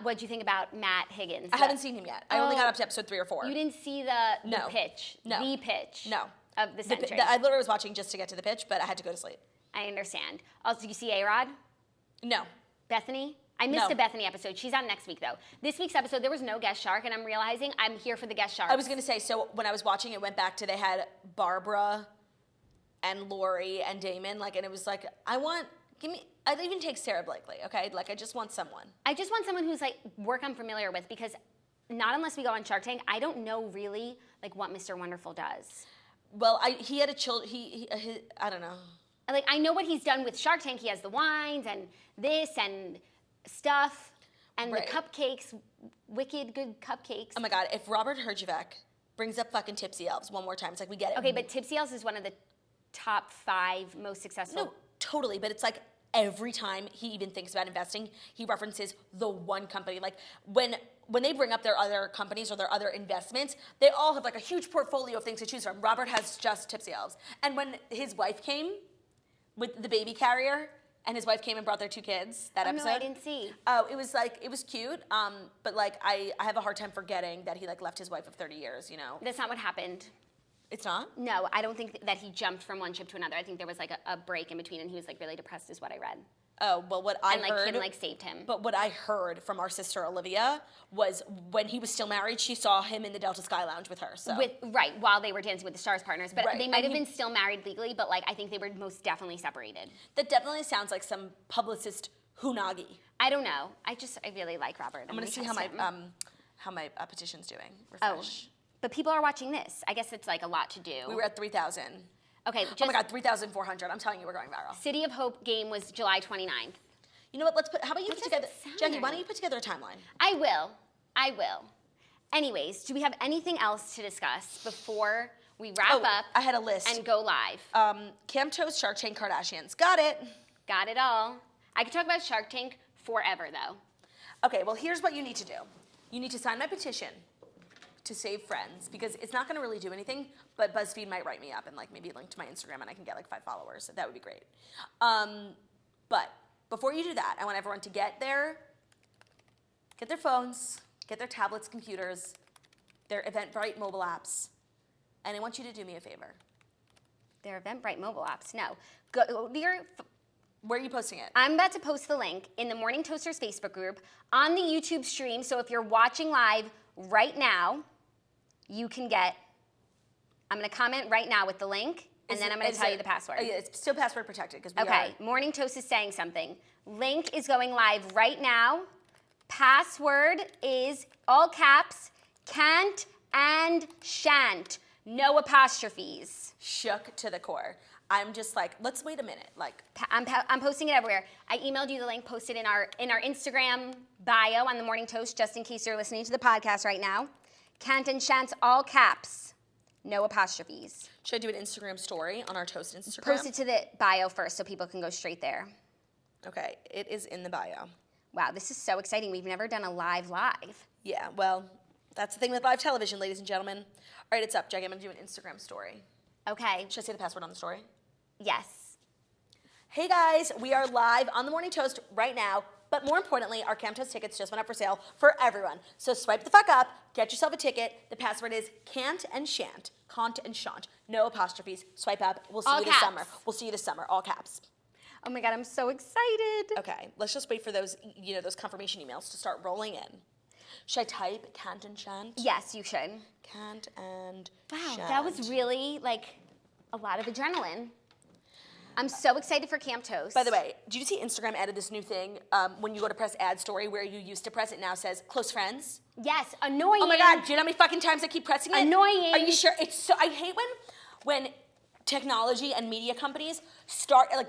What'd you think about Matt Higgins? I haven't seen him yet. I only got up to episode 3 or 4. You didn't see the pitch? No. The pitch? No. Of the century? I literally was watching just to get to the pitch, but I had to go to sleep. I understand. Also, did you see A-Rod? No. Bethany? I missed a Bethany episode. She's on next week, though. This week's episode, there was no guest shark, and I'm realizing I'm here for the guest shark. I was going to say, so when I was watching, it went back to they had Barbara and Lori and Damon, like, and it was like, I'd even take Sarah Blakely, okay? Like, I just want someone. I just want someone who's, like, work I'm familiar with, because not unless we go on Shark Tank, I don't know really, like, what Mr. Wonderful does. Well, he had I don't know. Like, I know what he's done with Shark Tank. He has the wines and this and stuff and the cupcakes, wicked good cupcakes. Oh my God, if Robert Herjavec brings up fucking Tipsy Elves one more time, it's like, we get it. Okay, but Tipsy Elves is one of the top 5 most successful. No, totally, but it's like every time he even thinks about investing, he references the one company. Like, when they bring up their other companies or their other investments, they all have like a huge portfolio of things to choose from. Robert has just Tipsy Elves. And when his wife came with the baby carrier, and his wife came and brought their 2 kids, that episode. No, I didn't see. Oh, it was cute, but like I have a hard time forgetting that he like left his wife of 30 years, you know. That's not what happened. It's not? No, I don't think that he jumped from one ship to another. I think there was like a break in between, and he was like really depressed, is what I read. Oh, well, what I heard... And like Kim saved him. But what I heard from our sister Olivia was when he was still married, she saw him in the Delta Sky Lounge with her, so... Right, while they were Dancing with the Stars partners. But Right, they might and have been still married legally, but like I think they were most definitely separated. That definitely sounds like some publicist hunagi. I don't know. I really like Robert. I'm gonna see how my petition's doing. Oh, Refresh. but people are watching this. I guess it's like a lot to do. We were at 3,000. Okay, Oh my God, 3,400. I'm telling you, we're going viral. City of Hope game was July 29th. You know what? How about you That put together, doesn't sound Jackie? right. Why don't you put together a timeline? I will. Anyways, do we have anything else to discuss before we wrap up? I had a list. And go live. Cam Toast, Shark Tank, Kardashians. Got it. Got it all. I could talk about Shark Tank forever, though. Okay, well, here's what you need to do. You need to sign my petition to save friends, because it's not gonna really do anything, but BuzzFeed might write me up and like maybe link to my Instagram and I can get like 5 followers. That would be great. But before you do that, I want everyone to get their phones, get their tablets, computers, their Eventbrite mobile apps, and I want you to do me a favor. Their Eventbrite mobile apps. No. Go to your... Where are you posting it? I'm about to post the link in the Morning Toasters Facebook group on the YouTube stream. So if you're watching live right now, you can get... I'm going to comment right now with the link, and then I'm going to tell you the password. Oh, yeah, it's still password protected because we Okay, Morning Toast is saying something. Link is going live right now. Password is all caps, can't and shan't. No apostrophes. shook to the core. I'm just like, let's wait a minute. Like, I'm posting it everywhere. I emailed you the link, posted in our Instagram bio on the Morning Toast, just in case you're listening to the podcast right now. Can't and shan't, all caps, no apostrophes. should I do an Instagram story on our Toast Instagram? Post it to the bio first so people can go straight there. Okay, it is in the bio. Wow, this is so exciting. We've never done a live. Yeah, well, that's the thing with live television, ladies and gentlemen. All right, it's up, Jackie. I'm gonna do an Instagram story. Okay. Should I say the password on the story? Yes. Hey guys, we are live on the Morning Toast right now, but more importantly, our Cam Toast tickets just went up for sale for everyone. So swipe the fuck up, get yourself a ticket. The password is can't and shan't, no apostrophes. Swipe up. We'll see All you this caps. summer. We'll see you this summer, all caps. Oh my God, I'm so excited. Okay, let's just wait for those, those confirmation emails to start rolling in. Should I type can't and shan't? Yes, you should. Can't and Wow, shan't. that was really like a lot of adrenaline. I'm so excited for Camp Toast. By the way, did you see Instagram added this new thing when you go to press add story where you used to press it now says close friends? Yes, annoying. Oh my God, do you know how many fucking times I keep pressing it? Annoying. Are you sure? It's so, I hate when technology and media companies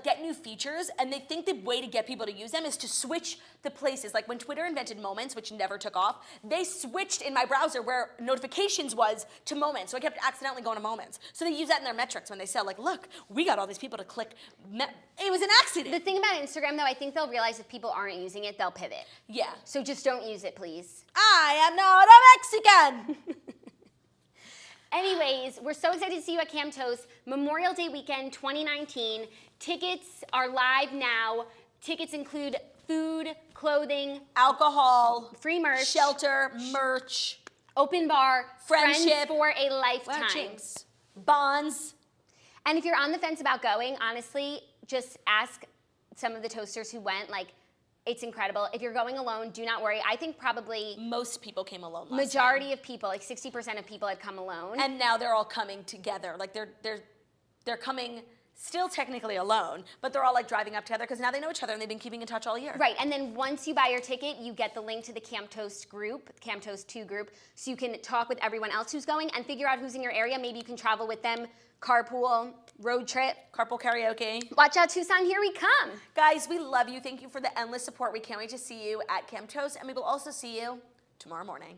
get new features and they think the way to get people to use them is to switch the places. Like when Twitter invented Moments, which never took off, they switched in my browser where notifications was to Moments. So I kept accidentally going to Moments. So they use that in their metrics when they say, like, look, we got all these people to click. It was an accident. The thing about Instagram, though, I think they'll realize if people aren't using it, they'll pivot. Yeah. So just don't use it, please. I am not a Mexican. Anyways, we're so excited to see you at Camp Toast. Memorial Day weekend 2019. Tickets are live now. Tickets include food, clothing, Alcohol, free merch, shelter, merch, open bar, friendship friends for a lifetime. wow, Jinx. Bonds. And if you're on the fence about going, honestly, just ask some of the toasters who went. Like, it's incredible. If you're going alone, do not worry. I think probably Most people came alone last majority time. of people, like 60% of people had come alone. And now they're all coming together. Like they're coming still technically alone, but they're all like driving up together because now they know each other and they've been keeping in touch all year. Right, and then once you buy your ticket, you get the link to the Camp Toast group, Camp Toast 2 group, so you can talk with everyone else who's going and figure out who's in your area. Maybe you can travel with them, carpool, road trip. Carpool karaoke. Watch out, Tucson, here we come. Guys, we love you. Thank you for the endless support. We can't wait to see you at Camp Toast, and we will also see you tomorrow morning.